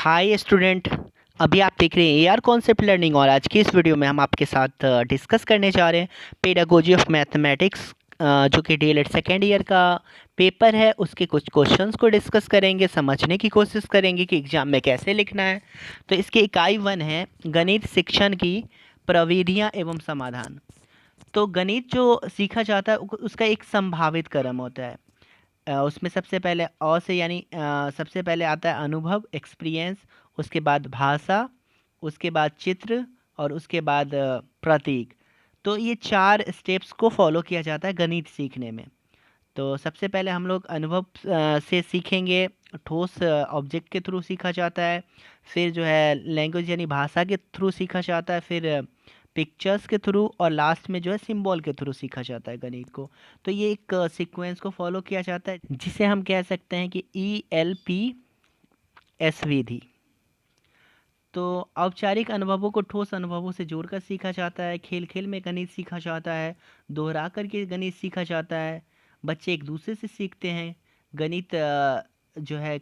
Hi student. अभी आप देख रहे हैं एआर कॉन्सेप्ट लर्निंग और आज की इस वीडियो में हम आपके साथ डिस्कस करने जा रहे हैं पेडागोजी ऑफ मैथमेटिक्स, जो कि डीएलएड सेकेंड ईयर का पेपर है। उसके कुछ क्वेश्चंस को डिस्कस करेंगे, समझने की कोशिश करेंगे कि एग्जाम में कैसे लिखना है। तो इसकी इकाई 1 है गणित शिक्षण की प्रविधियाँ एवं समाधान। तो गणित जो सीखा जाता है उसका एक संभावित क्रम होता है। उसमें सबसे पहले अ से यानी सबसे पहले आता है अनुभव, एक्सपीरियंस। उसके बाद भाषा, उसके बाद चित्र और उसके बाद प्रतीक। तो ये 4 स्टेप्स को फॉलो किया जाता है गणित सीखने में। तो सबसे पहले हम लोग अनुभव से सीखेंगे। ठोस ऑब्जेक्ट के थ्रू सीखा जाता है। फिर जो है लैंग्वेज यानी भाषा के थ्रू सीखा जाता है। फिर पिक्चर्स के थ्रू और लास्ट में जो है सिंबल के थ्रू सीखा जाता है गणित को। तो ये एक सीक्वेंस को फॉलो किया जाता है जिसे हम कह सकते हैं कि ELPS विधि। तो औपचारिक अनुभवों को ठोस अनुभवों से जोड़कर सीखा जाता है। खेल खेल में गणित सीखा जाता है। दोहरा करके गणित सीखा जाता है। बच्चे एक दूसरे से सीखते हैं। गणित जो है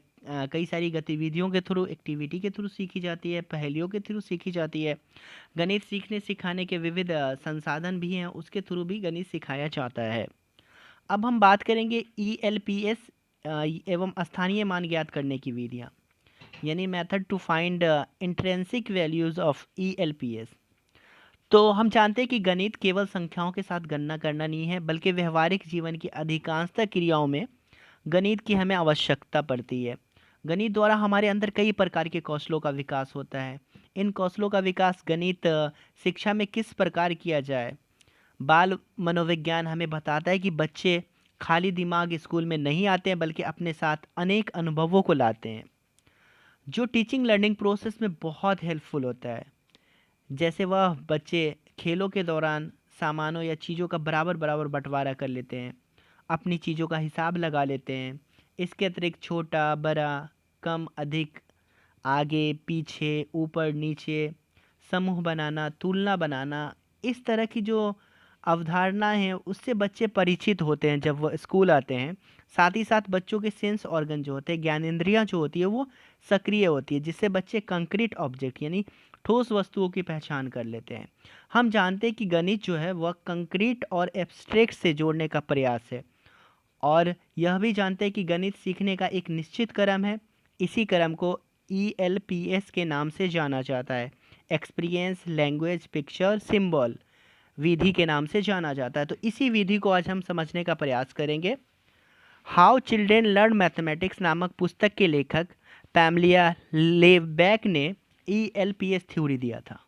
कई सारी गतिविधियों के थ्रू, एक्टिविटी के थ्रू सीखी जाती है, पहेलियों के थ्रू सीखी जाती है। गणित सीखने सिखाने के विविध संसाधन भी हैं, उसके थ्रू भी गणित सिखाया जाता है। अब हम बात करेंगे ELPS एवं स्थानीय मान ज्ञात करने की विधियाँ, यानी method to find intrinsic values of ELPS। तो हम जानते हैं कि गणित केवल संख्याओं के साथ गणना करना नहीं है, बल्कि व्यवहारिक जीवन की अधिकांशतः क्रियाओं में गणित की हमें आवश्यकता पड़ती है। गणित द्वारा हमारे अंदर कई प्रकार के कौशलों का विकास होता है। इन कौशलों का विकास गणित शिक्षा में किस प्रकार किया जाए। बाल मनोविज्ञान हमें बताता है कि बच्चे खाली दिमाग स्कूल में नहीं आते हैं, बल्कि अपने साथ अनेक अनुभवों को लाते हैं, जो टीचिंग लर्निंग प्रोसेस में बहुत हेल्पफुल होता है। जैसे वह बच्चे खेलों के दौरान सामानों या चीज़ों का बराबर बराबर बंटवारा कर लेते हैं, अपनी चीज़ों का हिसाब लगा लेते हैं। इसके अतिरिक्त छोटा बड़ा, कम अधिक, आगे पीछे, ऊपर नीचे, समूह बनाना, तुलना बनाना, इस तरह की जो अवधारणा है उससे बच्चे परिचित होते हैं जब वो स्कूल आते हैं। साथ ही साथ बच्चों के सेंस ऑर्गन जो होते हैं, ज्ञानेंद्रियां जो होती है वो सक्रिय होती है, जिससे बच्चे कंक्रीट ऑब्जेक्ट यानी ठोस वस्तुओं की पहचान कर लेते हैं। हम जानते हैं कि गणित जो है वह कंक्रीट और एब्स्ट्रैक्ट से जोड़ने का प्रयास है, और यह भी जानते हैं कि गणित सीखने का एक निश्चित क्रम है। इसी क्रम को ELPS के नाम से जाना जाता है। एक्सपीरियंस, लैंग्वेज, पिक्चर, सिंबल विधि के नाम से जाना जाता है। तो इसी विधि को आज हम समझने का प्रयास करेंगे। हाउ चिल्ड्रेन लर्न मैथमेटिक्स नामक पुस्तक के लेखक पैमलिया लेबैक ने ELPS थ्योरी दिया था।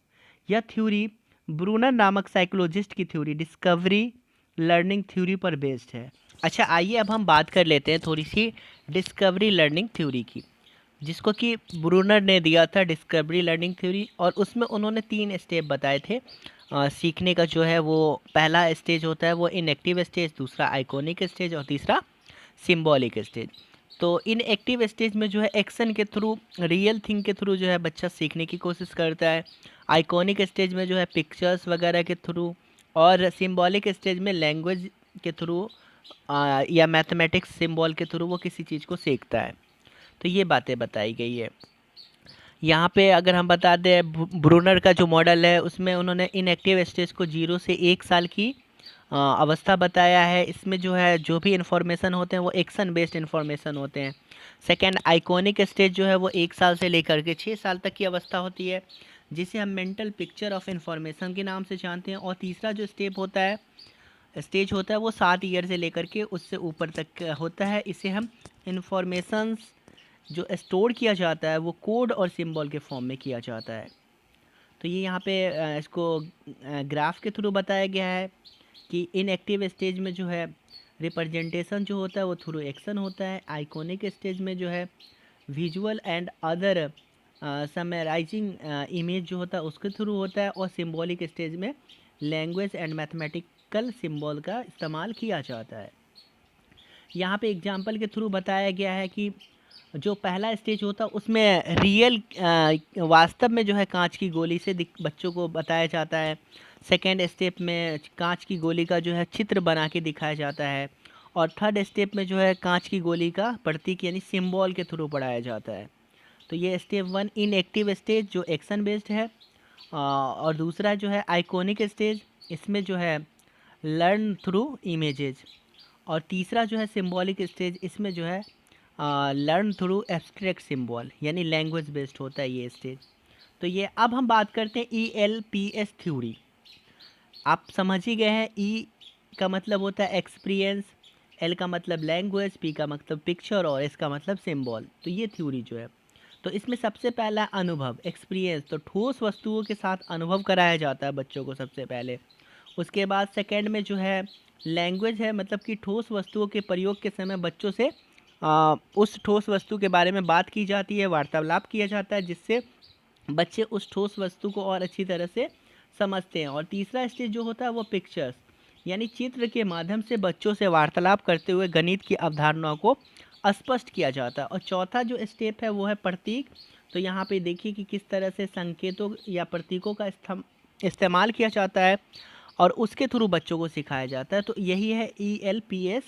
यह थ्योरी ब्रूनर नामक साइकोलॉजिस्ट की थ्योरी डिस्कवरी लर्निंग थ्योरी पर बेस्ड है। अच्छा, आइए अब हम बात कर लेते हैं थोड़ी सी डिस्कवरी लर्निंग थ्योरी की, जिसको कि ब्रूनर ने दिया था डिस्कवरी लर्निंग थ्योरी। और उसमें उन्होंने 3 स्टेप बताए थे सीखने का। जो है वो पहला स्टेज होता है वो इनएक्टिव स्टेज, दूसरा आइकॉनिक स्टेज और तीसरा सिंबॉलिक स्टेज। तो इन एक्टिव स्टेज में जो है एक्शन के थ्रू, रियल थिंग के थ्रू जो है बच्चा सीखने की कोशिश करता है। आइकॉनिक स्टेज में जो है पिक्चर्स वगैरह के थ्रू, और सिंबॉलिक स्टेज में लैंग्वेज के थ्रू या मैथमेटिक्स सिंबल के थ्रू वो किसी चीज़ को सीखता है। तो ये बातें बताई गई है यहाँ पे। अगर हम बता दें ब्रूनर का जो मॉडल है उसमें उन्होंने इनएक्टिव स्टेज को 0 से 1 साल की अवस्था बताया है। इसमें जो है जो भी इन्फॉर्मेशन होते हैं वो एक्शन बेस्ड इन्फॉर्मेशन होते हैं। सेकेंड आइकॉनिक स्टेज जो है वो 1 साल से लेकर के 6 साल तक की अवस्था होती है, जिसे हम मेंटल पिक्चर ऑफ इन्फॉर्मेशन के नाम से जानते हैं। और तीसरा जो स्टेप होता है, स्टेज होता है, वो 7 ईयर से लेकर के उससे ऊपर तक होता है। इसे हम इन्फॉर्मेशंस जो स्टोर किया जाता है वो कोड और सिंबल के फॉर्म में किया जाता है। तो ये यहाँ पे इसको ग्राफ के थ्रू बताया गया है कि इनएक्टिव स्टेज में जो है रिप्रेजेंटेशन जो होता है वो थ्रू एक्शन होता है। आइकॉनिक स्टेज में जो है visual and other summarising image जो होता है उसके थ्रू होता है। और सिंबॉलिक स्टेज में लैंग्वेज एंड मैथमेटिकल सिंबल का इस्तेमाल किया जाता है। यहाँ पे एग्जाम्पल के थ्रू बताया गया है कि जो पहला स्टेज होता है उसमें रियल वास्तव में जो है कांच की गोली से बच्चों को बताया जाता है। सेकेंड स्टेप में कांच की गोली का जो है चित्र बना के दिखाया जाता है। और थर्ड स्टेप में जो है कांच की गोली का प्रतीक यानी सिंबल के थ्रू पढ़ाया जाता है। तो ये स्टेप 1 इनएक्टिव स्टेज जो एक्शन बेस्ड है, और दूसरा जो है आइकॉनिक स्टेज, इसमें जो है लर्न थ्रू इमेजेस, और तीसरा जो है सिंबॉलिक स्टेज, इसमें जो है लर्न एब्स्ट्रैक्ट एब्स्ट्रैक्ट सिंबल, यानी लैंग्वेज बेस्ड होता है ये स्टेज। तो ये अब हम बात करते हैं ELPS थ्योरी। आप समझ ही गए हैं, ई का मतलब होता है एक्सपीरियंस, एल का मतलब लैंग्वेज, पी का मतलब पिक्चर, और एस का मतलब सिंबल। तो ये थ्योरी जो है, तो इसमें सबसे पहला अनुभव एक्सपीरियंस, तो ठोस वस्तुओं के साथ अनुभव कराया जाता है बच्चों को सबसे पहले। उसके बाद सेकंड में जो है लैंग्वेज है, मतलब कि ठोस वस्तुओं के प्रयोग के समय बच्चों से उस ठोस वस्तु के बारे में बात की जाती है, वार्तालाप किया जाता है, जिससे बच्चे उस ठोस वस्तु को और अच्छी तरह से समझते हैं। और तीसरा स्टेज जो होता है वो पिक्चर्स, यानी चित्र के माध्यम से बच्चों से वार्तालाप करते हुए गणित की अवधारणाओं को स्पष्ट किया जाता है। और चौथा जो स्टेप है वो है प्रतीक। तो यहाँ पे देखिए कि किस तरह से संकेतों या प्रतीकों का इस्तेमाल किया जाता है और उसके थ्रू बच्चों को सिखाया जाता है। तो यही है ELPS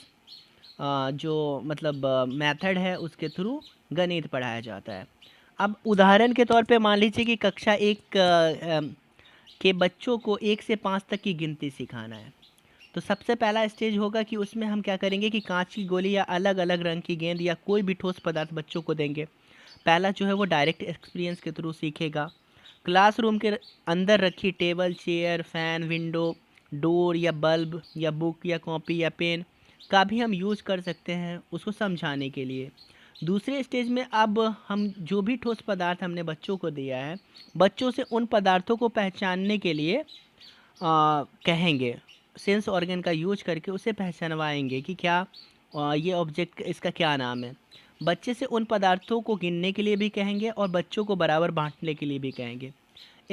जो मतलब मेथड है, उसके थ्रू गणित पढ़ाया जाता है। अब उदाहरण के तौर पे मान लीजिए कि कक्षा 1 के बच्चों को 1 से 5 तक की गिनती सिखाना है। तो सबसे पहला स्टेज होगा कि उसमें हम क्या करेंगे कि कांच की गोली या अलग अलग रंग की गेंद या कोई भी ठोस पदार्थ बच्चों को देंगे। पहला जो है वो डायरेक्ट एक्सपीरियंस के थ्रू सीखेगा। क्लासरूम के अंदर रखी table, chair, fan, window, door या बल्ब या बुक या कॉपी या पेन का भी हम यूज़ कर सकते हैं उसको समझाने के लिए। दूसरे स्टेज में अब हम जो भी ठोस पदार्थ हमने बच्चों को दिया है, बच्चों से उन पदार्थों को पहचानने के लिए कहेंगे, सेंस ऑर्गन का यूज करके उसे पहचानवाएंगे कि क्या ये ऑब्जेक्ट इसका क्या नाम है। बच्चे से उन पदार्थों को गिनने के लिए भी कहेंगे और बच्चों को बराबर बांटने के लिए भी कहेंगे।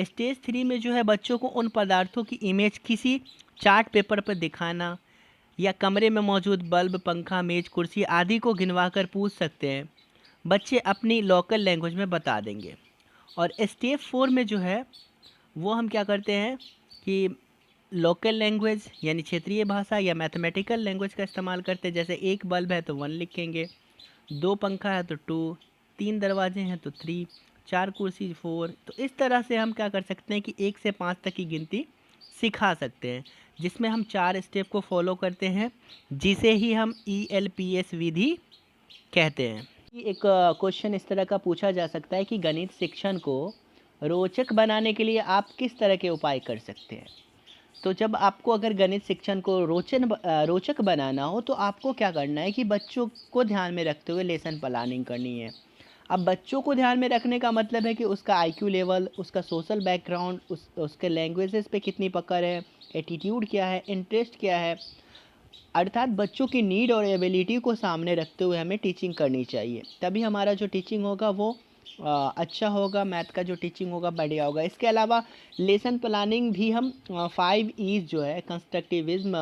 स्टेज 3 में जो है बच्चों को उन पदार्थों की इमेज किसी चार्ट पेपर पर दिखाना या कमरे में मौजूद बल्ब, पंखा, मेज, कुर्सी आदि को गिनवा कर पूछ सकते हैं। बच्चे अपनी लोकल लैंग्वेज में बता देंगे। और स्टेप 4 में जो है वो हम क्या करते हैं कि लोकल लैंग्वेज यानी क्षेत्रीय भाषा या मैथमेटिकल लैंग्वेज का इस्तेमाल करते हैं। जैसे एक बल्ब है तो 1 लिखेंगे, 2 पंखा है तो 2, 3 दरवाजे हैं तो 3, 4 कुर्सी 4। तो इस तरह से हम क्या कर सकते हैं कि 1 से 5 तक की गिनती सिखा सकते हैं, जिसमें हम 4 स्टेप को फॉलो करते हैं, जिसे ही हम ELPS विधि कहते हैं। एक क्वेश्चन इस तरह का पूछा जा सकता है कि गणित शिक्षण को रोचक बनाने के लिए आप किस तरह के उपाय कर सकते हैं। तो जब आपको अगर गणित शिक्षण को रोचक बनाना हो तो आपको क्या करना है कि बच्चों को ध्यान में रखते हुए लेसन प्लानिंग करनी है। अब बच्चों को ध्यान में रखने का मतलब है कि उसका IQ लेवल, उसका सोशल बैकग्राउंड, उसके लैंग्वेजेस पे कितनी पकड़ है, एटीट्यूड क्या है, इंटरेस्ट क्या है, अर्थात बच्चों की नीड और एबिलिटी को सामने रखते हुए हमें टीचिंग करनी चाहिए। तभी हमारा जो टीचिंग होगा वो अच्छा होगा, मैथ का जो टीचिंग होगा बढ़िया होगा। इसके अलावा लेसन प्लानिंग भी हम 5 E's जो है कंस्ट्रक्टिविज्म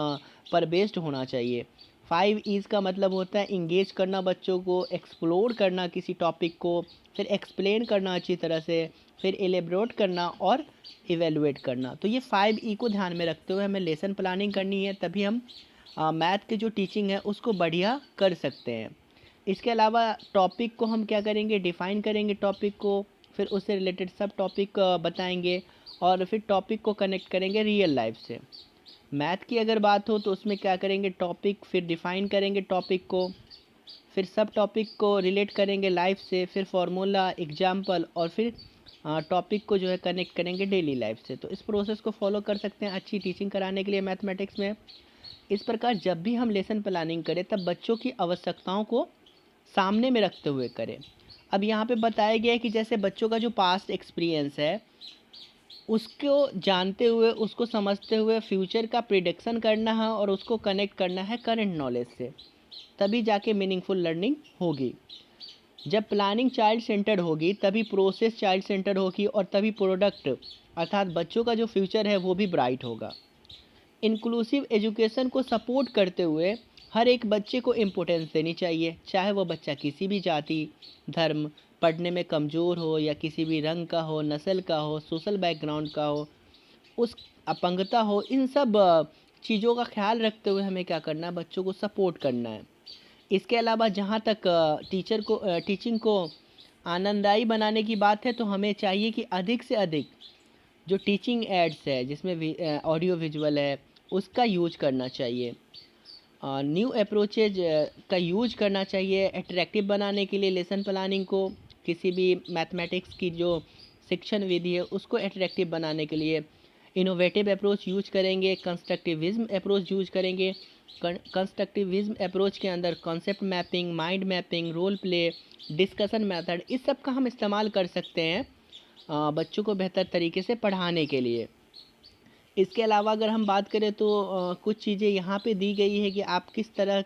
पर बेस्ड होना चाहिए। 5 E's का मतलब होता है इंगेज करना बच्चों को, एक्सप्लोर करना किसी टॉपिक को, फिर एक्सप्लेन करना अच्छी तरह से, फिर एलेबोरेट करना और इवेलुएट करना। तो ये 5 E को ध्यान में रखते हुए हमें लेसन प्लानिंग करनी है, तभी हम मैथ की जो टीचिंग है उसको बढ़िया कर सकते हैं। इसके अलावा टॉपिक को हम क्या करेंगे, डिफ़ाइन करेंगे टॉपिक को, फिर उससे रिलेटेड सब टॉपिक बताएंगे और फिर टॉपिक को कनेक्ट करेंगे रियल लाइफ से। मैथ की अगर बात हो तो उसमें क्या करेंगे, टॉपिक, फिर डिफ़ाइन करेंगे टॉपिक को, फिर सब टॉपिक को रिलेट करेंगे लाइफ से, फिर फार्मूला, एग्जाम्पल, और फिर टॉपिक को जो है कनेक्ट करेंगे डेली लाइफ से। तो इस प्रोसेस को फॉलो कर सकते हैं अच्छी टीचिंग कराने के लिए मैथमेटिक्स में। इस प्रकार जब भी हम लेसन प्लानिंग करें तब बच्चों की आवश्यकताओं को सामने में रखते हुए करें। अब यहाँ पे बताया गया है कि जैसे बच्चों का जो पास्ट एक्सपीरियंस है उसको जानते हुए, उसको समझते हुए फ्यूचर का प्रिडिक्शन करना है और उसको कनेक्ट करना है करंट नॉलेज से, तभी जाके मीनिंगफुल लर्निंग होगी। जब प्लानिंग चाइल्ड सेंटर्ड होगी तभी प्रोसेस चाइल्ड सेंटर्ड होगी और तभी प्रोडक्ट अर्थात बच्चों का जो फ्यूचर है वो भी ब्राइट होगा। इंक्लूसिव एजुकेशन को सपोर्ट करते हुए हर एक बच्चे को इम्पोर्टेंस देनी चाहिए, चाहे वो बच्चा किसी भी जाति, धर्म, पढ़ने में कमज़ोर हो या किसी भी रंग का हो, नस्ल का हो, सोशल बैकग्राउंड का हो, उस अपंगता हो। इन सब चीज़ों का ख्याल रखते हुए हमें क्या करना है, बच्चों को सपोर्ट करना है। इसके अलावा जहाँ तक टीचिंग को आनंददायी बनाने की बात है तो हमें चाहिए कि अधिक से अधिक जो टीचिंग एड्स है जिसमें ऑडियो विजुअल है उसका यूज करना चाहिए। न्यू अप्रोचेज का यूज करना चाहिए अट्रैक्टिव बनाने के लिए लेसन प्लानिंग को। किसी भी मैथमेटिक्स की जो शिक्षण विधि है उसको अट्रैक्टिव बनाने के लिए इनोवेटिव अप्रोच यूज करेंगे, कंस्ट्रक्टिविज्म अप्रोच यूज करेंगे। कंस्ट्रक्टिविज्म अप्रोच के अंदर concept mapping, mind mapping, role play, discussion method, इस सब का हम इस्तेमाल कर सकते हैं बच्चों को बेहतर तरीके से पढ़ाने के लिए। इसके अलावा अगर हम बात करें तो कुछ चीज़ें यहाँ पे दी गई है कि आप किस तरह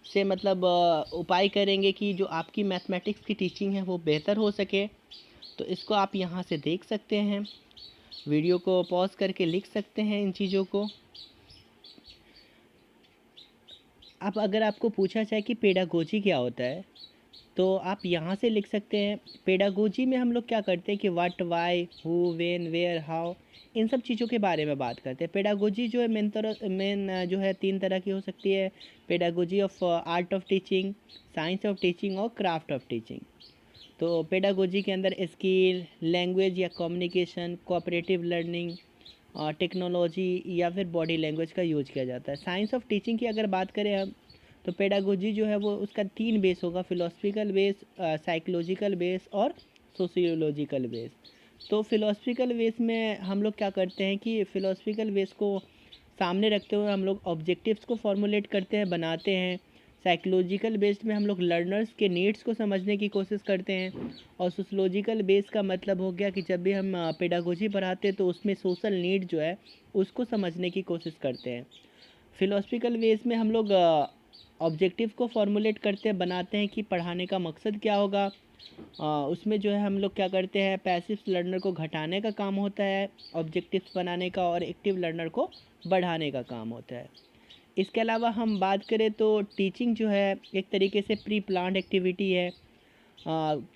से मतलब उपाय करेंगे कि जो आपकी मैथमेटिक्स की टीचिंग है वो बेहतर हो सके। तो इसको आप यहाँ से देख सकते हैं, वीडियो को पॉज करके लिख सकते हैं इन चीज़ों को। अब अगर आपको पूछा जाए कि पेडागोजी क्या होता है तो आप यहाँ से लिख सकते हैं। पेडागोजी में हम लोग क्या करते हैं कि what, why, who, when, where, how, इन सब चीज़ों के बारे में बात करते हैं। पेडागोजी जो है मेन जो है 3 तरह की हो सकती है। Pedagogy of art of teaching, science of teaching और क्राफ्ट ऑफ टीचिंग। तो पेडागोजी के अंदर स्किल, लैंग्वेज या कम्युनिकेशन, कोऑपरेटिव लर्निंग, टेक्नोलॉजी या फिर बॉडी लैंग्वेज का यूज किया जाता है। साइंस ऑफ टीचिंग की अगर बात करें हम तो पेडागोजी जो है वो उसका 3 बेस होगा, फिलोसफिकल बेस, साइकोलॉजिकल बेस और सोशियोलॉजिकल बेस। तो फिलोसफिकल बेस में हम लोग क्या करते हैं कि फिलोसफिकल बेस को सामने रखते हुए हम लोग ऑब्जेक्टिव्स को फॉर्मुलेट करते हैं, बनाते हैं। साइकोलॉजिकल बेस्ड में हम लोग लर्नर्स के नीड्स को समझने की कोशिश करते हैं। और सोशलॉजिकल बेस का मतलब हो गया कि जब भी हम पेडागोजी पढ़ाते हैं तो उसमें सोशल नीड जो है उसको समझने की कोशिश करते हैं। फिलोसफिकल बेस में हम लोग ऑब्जेक्टिव को फॉर्मुलेट करते हैं, बनाते हैं कि पढ़ाने का मकसद क्या होगा। उसमें जो है हम लोग क्या करते हैं, पैसिव लर्नर को घटाने का काम होता है ऑब्जेक्टिव्स बनाने का, और एक्टिव लर्नर को बढ़ाने का काम होता है। इसके अलावा हम बात करें तो टीचिंग जो है एक तरीके से प्री प्लान्ड एक्टिविटी है।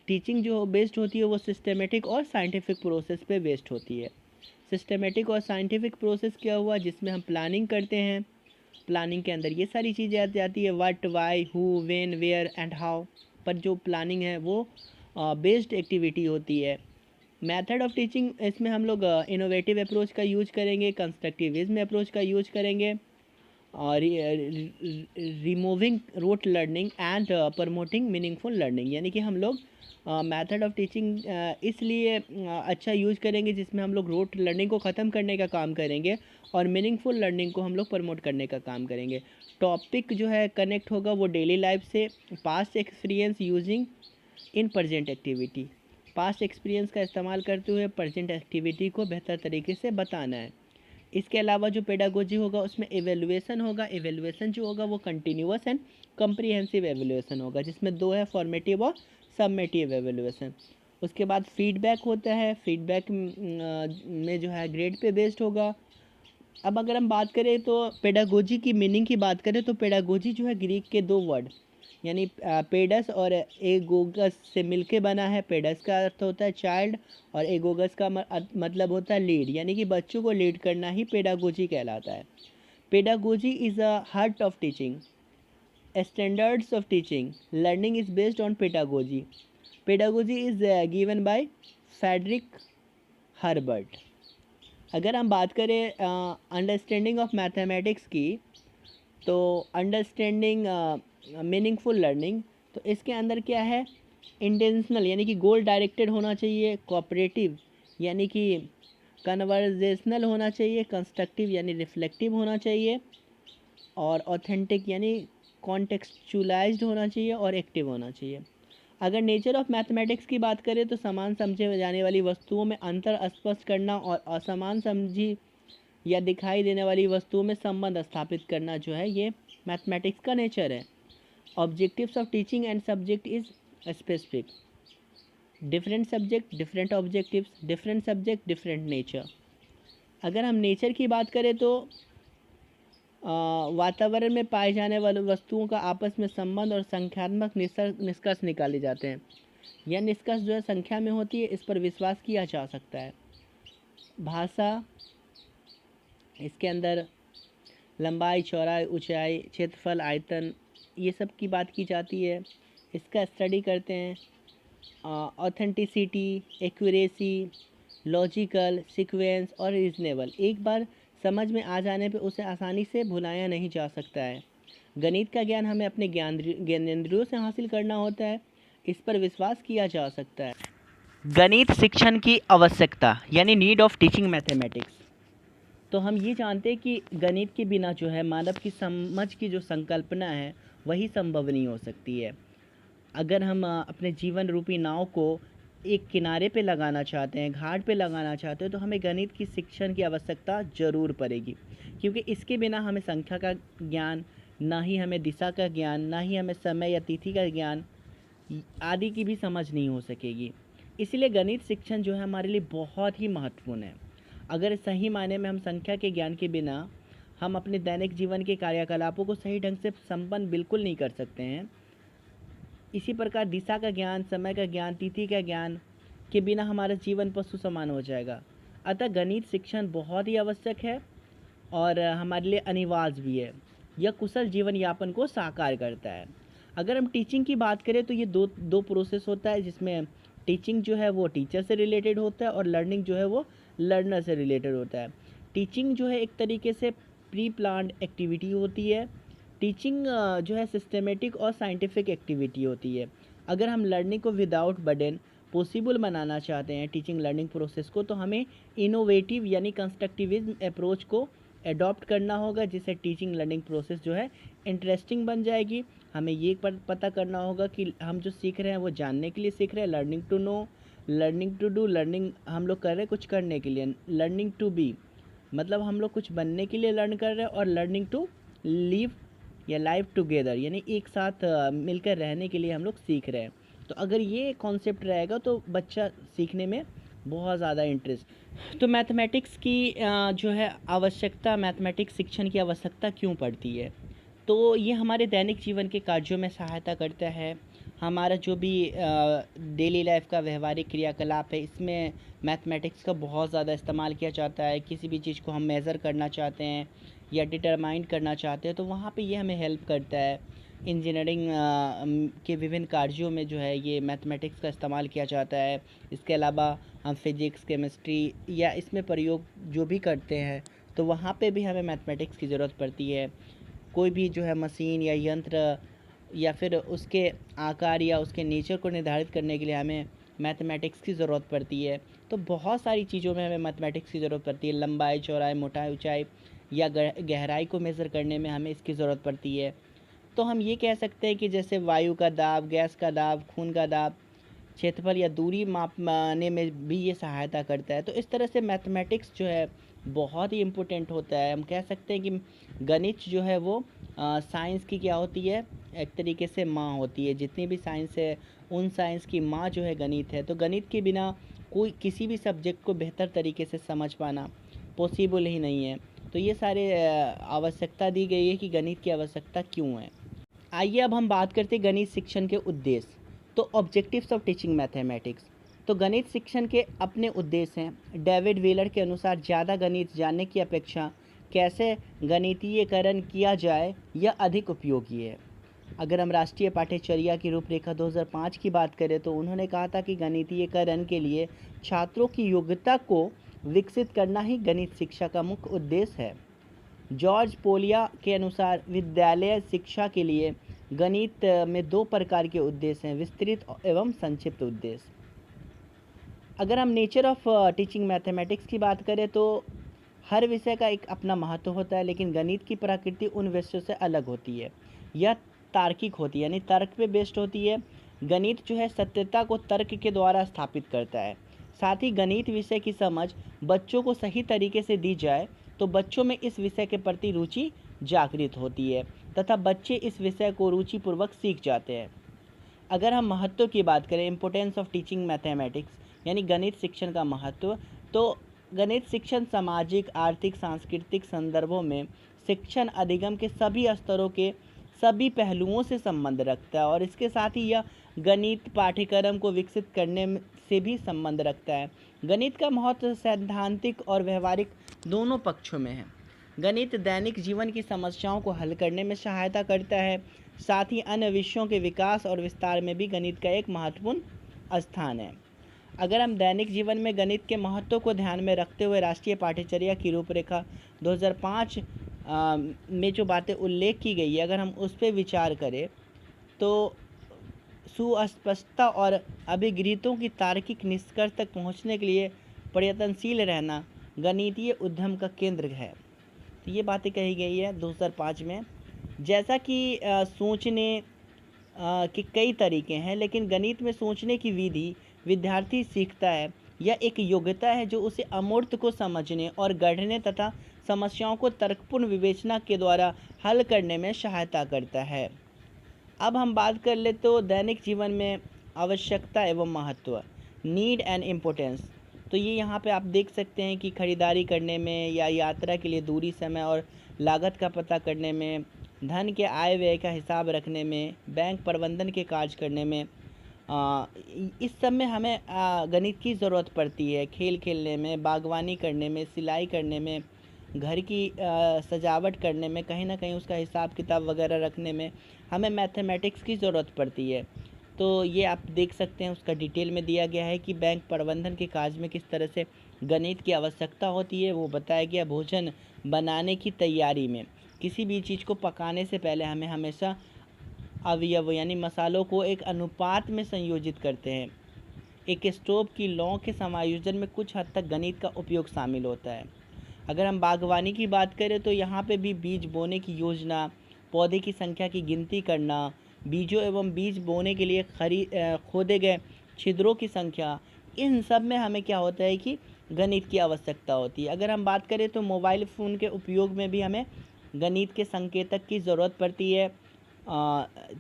टीचिंग जो बेस्ड होती है वो सिस्टमेटिक और साइंटिफिक प्रोसेस पे बेस्ड होती है। सिस्टमेटिक और साइंटिफिक प्रोसेस क्या हुआ, जिसमें हम प्लानिंग करते हैं। प्लानिंग के अंदर ये सारी चीज़ें आ जाती है, what, why, who, when, where and how. पर जो प्लानिंग है वो बेस्ड एक्टिविटी होती है। मेथड ऑफ टीचिंग, इसमें हम लोग इनोवेटिव अप्रोच का यूज करेंगे, कंस्ट्रक्टिविज्म अप्रोच का यूज करेंगे, और removing rote learning and promoting meaningful learning. यानी कि हम लोग मेथड ऑफ टीचिंग इसलिए अच्छा यूज करेंगे जिसमें हम लोग रूट लर्निंग को ख़त्म करने का काम करेंगे और मीनिंगफुल लर्निंग को हम लोग प्रमोट करने का काम करेंगे। टॉपिक जो है कनेक्ट होगा वो डेली लाइफ से, past experience using in present activity. Past experience का इस्तेमाल करते हुए प्रजेंट एक्टिविटी को बेहतर तरीके से बताना है। इसके अलावा जो पेडागोजी होगा उसमें एवेलुएसन होगा। एवेलुएसन जो होगा वो कंटिन्यूअस एंड कम्प्रीहेंसिव एवेलुएसन होगा, जिसमें 2 है, फॉर्मेटिव और सबमेटिव एवेलुएसन। उसके बाद फीडबैक होता है। फीडबैक में जो है ग्रेड पे बेस्ड होगा। अब अगर हम बात करें तो पेडागोजी की मीनिंग की बात करें तो पेडागोजी जो है ग्रीक के 2 वर्ड यानी पेडस और एगोगस से मिलके बना है। पेडस का अर्थ होता है चाइल्ड और एगोगस का मतलब होता है लीड, यानी कि बच्चों को लीड करना ही पेडागोजी कहलाता है। Pedagogy is a heart of teaching, standards of teaching, learning is based on pedagogy. Pedagogy is given by Frederick Herbart. अगर हम बात करें अंडरस्टैंडिंग ऑफ मैथमेटिक्स की तो अंडरस्टैंडिंग मीनिंगफुल लर्निंग, तो इसके अंदर क्या है, इंटेंशनल यानी कि गोल डायरेक्टेड होना चाहिए, कोऑपरेटिव यानी कि कन्वर्जेशनल होना चाहिए, कंस्ट्रक्टिव यानी रिफ्लेक्टिव होना चाहिए, और ऑथेंटिक यानी कॉन्टेक्चुअलाइज्ड होना चाहिए, और एक्टिव होना चाहिए। अगर नेचर ऑफ मैथमेटिक्स की बात करें तो समान समझे जाने वाली वस्तुओं में अंतर स्पष्ट करना और असमान समझी या दिखाई देने वाली वस्तुओं में संबंध स्थापित करना जो है ये मैथमेटिक्स का नेचर है। Objectives of teaching and subject is specific, different subject different objectives, different subject different nature. अगर हम नेचर की बात करें तो वातावरण में पाए जाने वाले वस्तुओं का आपस में संबंध और संख्यात्मक निष्कर्ष निकाले जाते हैं। यह निष्कर्ष जो है संख्या में होती है, इस पर विश्वास किया जा सकता है। भाषा, इसके अंदर लंबाई, चौड़ाई, ऊंचाई, क्षेत्रफल, आयतन, ये सब की बात की जाती है, इसका स्टडी करते हैं। ऑथेंटिसिटी, एक्यूरेसी, लॉजिकल, सीक्वेंस और रीजनेबल। एक बार समझ में आ जाने पे उसे आसानी से भुलाया नहीं जा सकता है। गणित का ज्ञान हमें अपने ज्ञानेंद्रियों से हासिल करना होता है, इस पर विश्वास किया जा सकता है। गणित शिक्षण की आवश्यकता यानी नीड ऑफ टीचिंग मैथमेटिक्स। तो हम ये जानते हैं कि गणित के बिना जो है मानव की समझ की जो संकल्पना है वही संभव नहीं हो सकती है। अगर हम अपने जीवन रूपी नाव को एक किनारे पे लगाना चाहते हैं, घाट पे लगाना चाहते हैं, तो हमें गणित की शिक्षण की आवश्यकता ज़रूर पड़ेगी, क्योंकि इसके बिना हमें संख्या का ज्ञान, ना ही हमें दिशा का ज्ञान, ना ही हमें समय या तिथि का ज्ञान आदि की भी समझ नहीं हो सकेगी। इसलिए गणित शिक्षण जो है हमारे लिए बहुत ही महत्वपूर्ण है। अगर सही मायने में हम संख्या के ज्ञान के बिना हम अपने दैनिक जीवन के कार्यकलापों को सही ढंग से संपन्न बिल्कुल नहीं कर सकते हैं। इसी प्रकार दिशा का ज्ञान, समय का ज्ञान, तिथि का ज्ञान के बिना हमारा जीवन पशु समान हो जाएगा। अतः गणित शिक्षण बहुत ही आवश्यक है और हमारे लिए अनिवार्य भी है। यह कुशल जीवन यापन को साकार करता है। अगर हम टीचिंग की बात करें तो ये दो प्रोसेस होता है, जिसमें टीचिंग जो है वो टीचर से रिलेटेड होता है और लर्निंग जो है वो लर्नर से रिलेटेड होता है। टीचिंग जो है एक तरीके से प्री प्लान्ड एक्टिविटी होती है। टीचिंग जो है सिस्टमेटिक और साइंटिफिक एक्टिविटी होती है। अगर हम लर्निंग को विदाउट बर्डन पॉसिबल बनाना चाहते हैं टीचिंग लर्निंग प्रोसेस को, तो हमें इनोवेटिव यानी कंस्ट्रक्टिविज्म अप्रोच को एडॉप्ट करना होगा, जिससे टीचिंग लर्निंग प्रोसेस जो है इंटरेस्टिंग बन जाएगी। हमें ये पता करना होगा कि हम जो सीख रहे हैं वो जानने के लिए सीख रहे हैं, learning to know, learning to do, learning हम लोग कर रहे हैं कुछ करने के लिए, लर्निंग टू बी मतलब हम लोग कुछ बनने के लिए लर्न कर रहे हैं, और लर्निंग टू लिव या लाइव टुगेदर यानी एक साथ मिलकर रहने के लिए हम लोग सीख रहे हैं। तो अगर ये कॉन्सेप्ट रहेगा तो बच्चा सीखने में बहुत ज़्यादा इंटरेस्ट। तो मैथमेटिक्स की जो है आवश्यकता, मैथमेटिक्स शिक्षण की आवश्यकता क्यों पड़ती है? तो ये हमारे दैनिक जीवन के कार्यों में सहायता करता है। हमारा जो भी डेली लाइफ का व्यवहारिक क्रियाकलाप है, इसमें मैथमेटिक्स का बहुत ज़्यादा इस्तेमाल किया जाता है। किसी भी चीज़ को हम मेज़र करना चाहते हैं या डिटरमाइन करना चाहते हैं तो वहाँ पे ये हमें हेल्प करता है। इंजीनियरिंग के विभिन्न कार्यों में जो है ये मैथमेटिक्स का इस्तेमाल किया जाता है। इसके अलावा हम फिज़िक्स, केमिस्ट्री या इसमें प्रयोग जो भी करते हैं तो वहाँ पे भी हमें मैथमेटिक्स की ज़रूरत पड़ती है। कोई भी जो है मशीन या यंत्र या फिर उसके आकार या उसके नेचर को निर्धारित करने के लिए हमें मैथमेटिक्स की ज़रूरत पड़ती है। तो बहुत सारी चीज़ों में हमें मैथमेटिक्स की ज़रूरत पड़ती है। लंबाई, चौड़ाई, मोटाई, ऊंचाई या गहराई को मेज़र करने में हमें इसकी ज़रूरत पड़ती है। तो हम ये कह सकते हैं कि जैसे वायु का दाब, गैस का दाब, खून का दाब, क्षेत्रफल या दूरी मापने में भी ये सहायता करता है। तो इस तरह से मैथमेटिक्स जो है बहुत ही इम्पोर्टेंट होता है। हम कह सकते हैं कि गणित जो है वो साइंस की क्या होती है, एक तरीके से माँ होती है। जितनी भी साइंस है उन साइंस की माँ जो है गणित है। तो गणित के बिना कोई किसी भी सब्जेक्ट को बेहतर तरीके से समझ पाना पॉसिबल ही नहीं है। तो ये सारे आवश्यकता दी गई है कि गणित की आवश्यकता क्यों है। आइए अब हम बात करते हैं गणित शिक्षण के उद्देश्य। तो ऑब्जेक्टिव्स ऑफ टीचिंग मैथमेटिक्स। तो गणित शिक्षण के अपने उद्देश्य हैं। डेविड व्हीलर के अनुसार ज़्यादा गणित जानने की अपेक्षा कैसे गणितीयकरण किया जाए यह अधिक उपयोगी है। अगर हम राष्ट्रीय पाठ्यचर्या की रूपरेखा 2005 की बात करें तो उन्होंने कहा था कि गणितीयकरण के लिए छात्रों की योग्यता को विकसित करना ही गणित शिक्षा का मुख्य उद्देश्य है। जॉर्ज पोलिया के अनुसार विद्यालय शिक्षा के लिए गणित में दो प्रकार के उद्देश्य हैं, विस्तृत एवं संक्षिप्त उद्देश्य। अगर हम नेचर ऑफ टीचिंग मैथमेटिक्स की बात करें तो हर विषय का एक अपना महत्व होता है, लेकिन गणित की प्रकृति उन विषयों से अलग होती है। यह तार्किक होती है यानी तर्क पे बेस्ड होती है। गणित जो है सत्यता को तर्क के द्वारा स्थापित करता है। साथ ही गणित विषय की समझ बच्चों को सही तरीके से दी जाए तो बच्चों में इस विषय के प्रति रुचि जागृत होती है तथा बच्चे इस विषय को रुचिपूर्वक सीख जाते हैं। अगर हम महत्व की बात करें, इम्पोर्टेंस ऑफ टीचिंग मैथमेटिक्स यानी गणित शिक्षण का महत्व, तो गणित शिक्षण सामाजिक, आर्थिक, सांस्कृतिक संदर्भों में शिक्षण अधिगम के सभी स्तरों के सभी पहलुओं से संबंध रखता है और इसके साथ ही यह गणित पाठ्यक्रम को विकसित करने से भी संबंध रखता है। गणित का महत्व सैद्धांतिक और व्यवहारिक दोनों पक्षों में है। गणित दैनिक जीवन की समस्याओं को हल करने में सहायता करता है। साथ ही अन्य विषयों के विकास और विस्तार में भी गणित का एक महत्वपूर्ण स्थान है। अगर हम दैनिक जीवन में गणित के महत्व को ध्यान में रखते हुए राष्ट्रीय पाठ्यचर्या की रूपरेखा 2005 में जो बातें उल्लेख की गई है, अगर हम उस पर विचार करें तो सुस्पष्टता और अभिगृहीतों की तार्किक निष्कर्ष तक पहुंचने के लिए प्रयत्नशील रहना गणितीय उद्यम का केंद्र है। तो ये बातें कही गई है 2005 में। जैसा कि सोचने के कई तरीके हैं, लेकिन गणित में सोचने की विधि विद्यार्थी सीखता है। यह एक योग्यता है जो उसे अमूर्त को समझने और गढ़ने तथा समस्याओं को तर्कपूर्ण विवेचना के द्वारा हल करने में सहायता करता है। अब हम बात कर ले तो दैनिक जीवन में आवश्यकता एवं महत्व, नीड एंड इम्पोर्टेंस। तो ये यहाँ पे आप देख सकते हैं कि खरीदारी करने में या यात्रा के लिए दूरी, समय और लागत का पता करने में, धन के आय व्यय का हिसाब रखने में, बैंक प्रबंधन के कार्य करने में, इस सब में हमें गणित की ज़रूरत पड़ती है। खेल खेलने में, बागवानी करने में, सिलाई करने में, घर की सजावट करने में, कहीं ना कहीं उसका हिसाब किताब वगैरह रखने में हमें मैथमेटिक्स की ज़रूरत पड़ती है। तो ये आप देख सकते हैं, उसका डिटेल में दिया गया है कि बैंक प्रबंधन के कार्य में किस तरह से गणित की आवश्यकता होती है, वो बताया गया। भोजन बनाने की तैयारी में, किसी भी चीज़ को पकाने से पहले हमें हमेशा अवयव यानी मसालों को एक अनुपात में संयोजित करते हैं। एक स्टोव की लौ के समायोजन में कुछ हद तक गणित का उपयोग शामिल होता है। अगर हम बागवानी की बात करें तो यहाँ पे भी बीज बोने की योजना, पौधे की संख्या की गिनती करना, बीजों एवं बीज बोने के लिए खोदे गए छिद्रों की संख्या, इन सब में हमें क्या होता है कि गणित की आवश्यकता होती है। अगर हम बात करें तो मोबाइल फ़ोन के उपयोग में भी हमें गणित के संकेतक की ज़रूरत पड़ती है।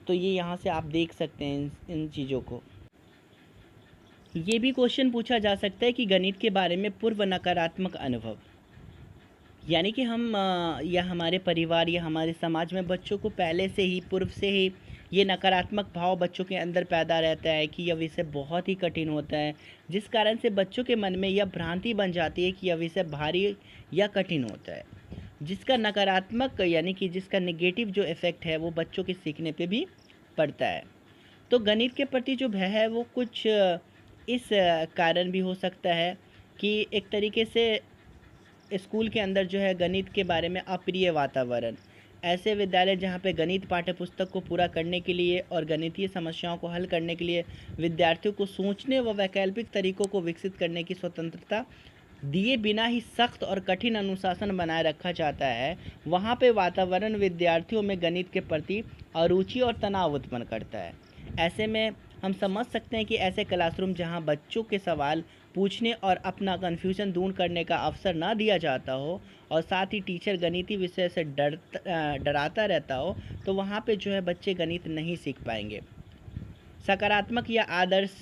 तो ये यहाँ से आप देख सकते हैं इन चीज़ों को। ये भी क्वेश्चन पूछा जा सकता है कि गणित के बारे में पूर्व नकारात्मक अनुभव, यानी कि हम या हमारे परिवार या हमारे समाज में बच्चों को पहले से ही, पूर्व से ही ये नकारात्मक भाव बच्चों के अंदर पैदा रहता है कि यह विषय बहुत ही कठिन होता है, जिस कारण से बच्चों के मन में यह भ्रांति बन जाती है कि यह विषय भारी या कठिन होता है, जिसका नकारात्मक यानी कि जिसका नेगेटिव जो इफ़ेक्ट है वो बच्चों के सीखने पे भी पड़ता है। तो गणित के प्रति जो भय है वो कुछ इस कारण भी हो सकता है कि एक तरीके से स्कूल के अंदर जो है गणित के बारे में अप्रिय वातावरण, ऐसे विद्यालय जहाँ पे गणित पाठ्यपुस्तक को पूरा करने के लिए और गणितीय समस्याओं को हल करने के लिए विद्यार्थियों को सोचने व वैकल्पिक तरीकों को विकसित करने की स्वतंत्रता दिए बिना ही सख्त और कठिन अनुशासन बनाए रखा जाता है, वहाँ पे वातावरण विद्यार्थियों में गणित के प्रति अरुचि और तनाव उत्पन्न करता है। ऐसे में हम समझ सकते हैं कि ऐसे क्लासरूम जहाँ बच्चों के सवाल पूछने और अपना कन्फ्यूजन दूर करने का अवसर ना दिया जाता हो और साथ ही टीचर गणितीय विषय से डराता रहता हो, तो वहाँ पे जो है बच्चे गणित नहीं सीख पाएंगे। सकारात्मक या आदर्श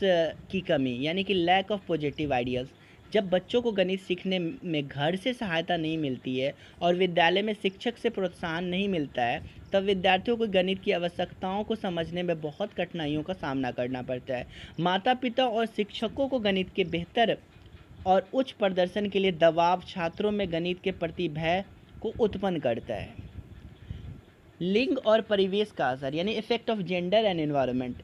की कमी, यानी कि लैक ऑफ पॉजिटिव आइडियाज़। जब बच्चों को गणित सीखने में घर से सहायता नहीं मिलती है और विद्यालय में शिक्षक से प्रोत्साहन नहीं मिलता है, तब विद्यार्थियों को गणित की आवश्यकताओं को समझने में बहुत कठिनाइयों का सामना करना पड़ता है। माता पिता और शिक्षकों को गणित के बेहतर और उच्च प्रदर्शन के लिए दबाव छात्रों में गणित के प्रति भय को उत्पन्न करता है। लिंग और परिवेश का असर, यानी effect of gender and environment.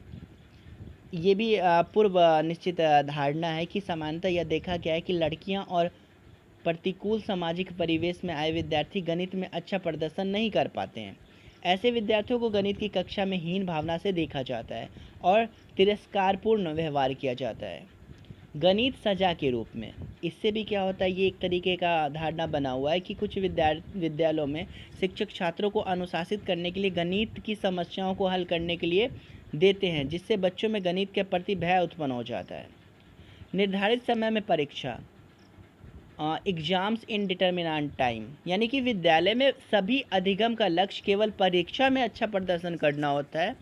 ये भी पूर्व निश्चित धारणा है कि सामान्यतः यह देखा गया है कि लड़कियां और प्रतिकूल सामाजिक परिवेश में आए विद्यार्थी गणित में अच्छा प्रदर्शन नहीं कर पाते हैं। ऐसे विद्यार्थियों को गणित की कक्षा में हीन भावना से देखा जाता है और तिरस्कारपूर्ण व्यवहार किया जाता है। गणित सजा के रूप में, इससे भी क्या होता है, ये एक तरीके का धारणा बना हुआ है कि कुछ विद्यालयों में शिक्षक छात्रों को अनुशासित करने के लिए गणित की समस्याओं को हल करने के लिए देते हैं, जिससे बच्चों में गणित के प्रति भय उत्पन्न हो जाता है। निर्धारित समय में परीक्षा, एग्जाम्स इन डिटर्मिनेंट टाइम, यानी कि विद्यालय में सभी अधिगम का लक्ष्य केवल परीक्षा में अच्छा प्रदर्शन करना होता है,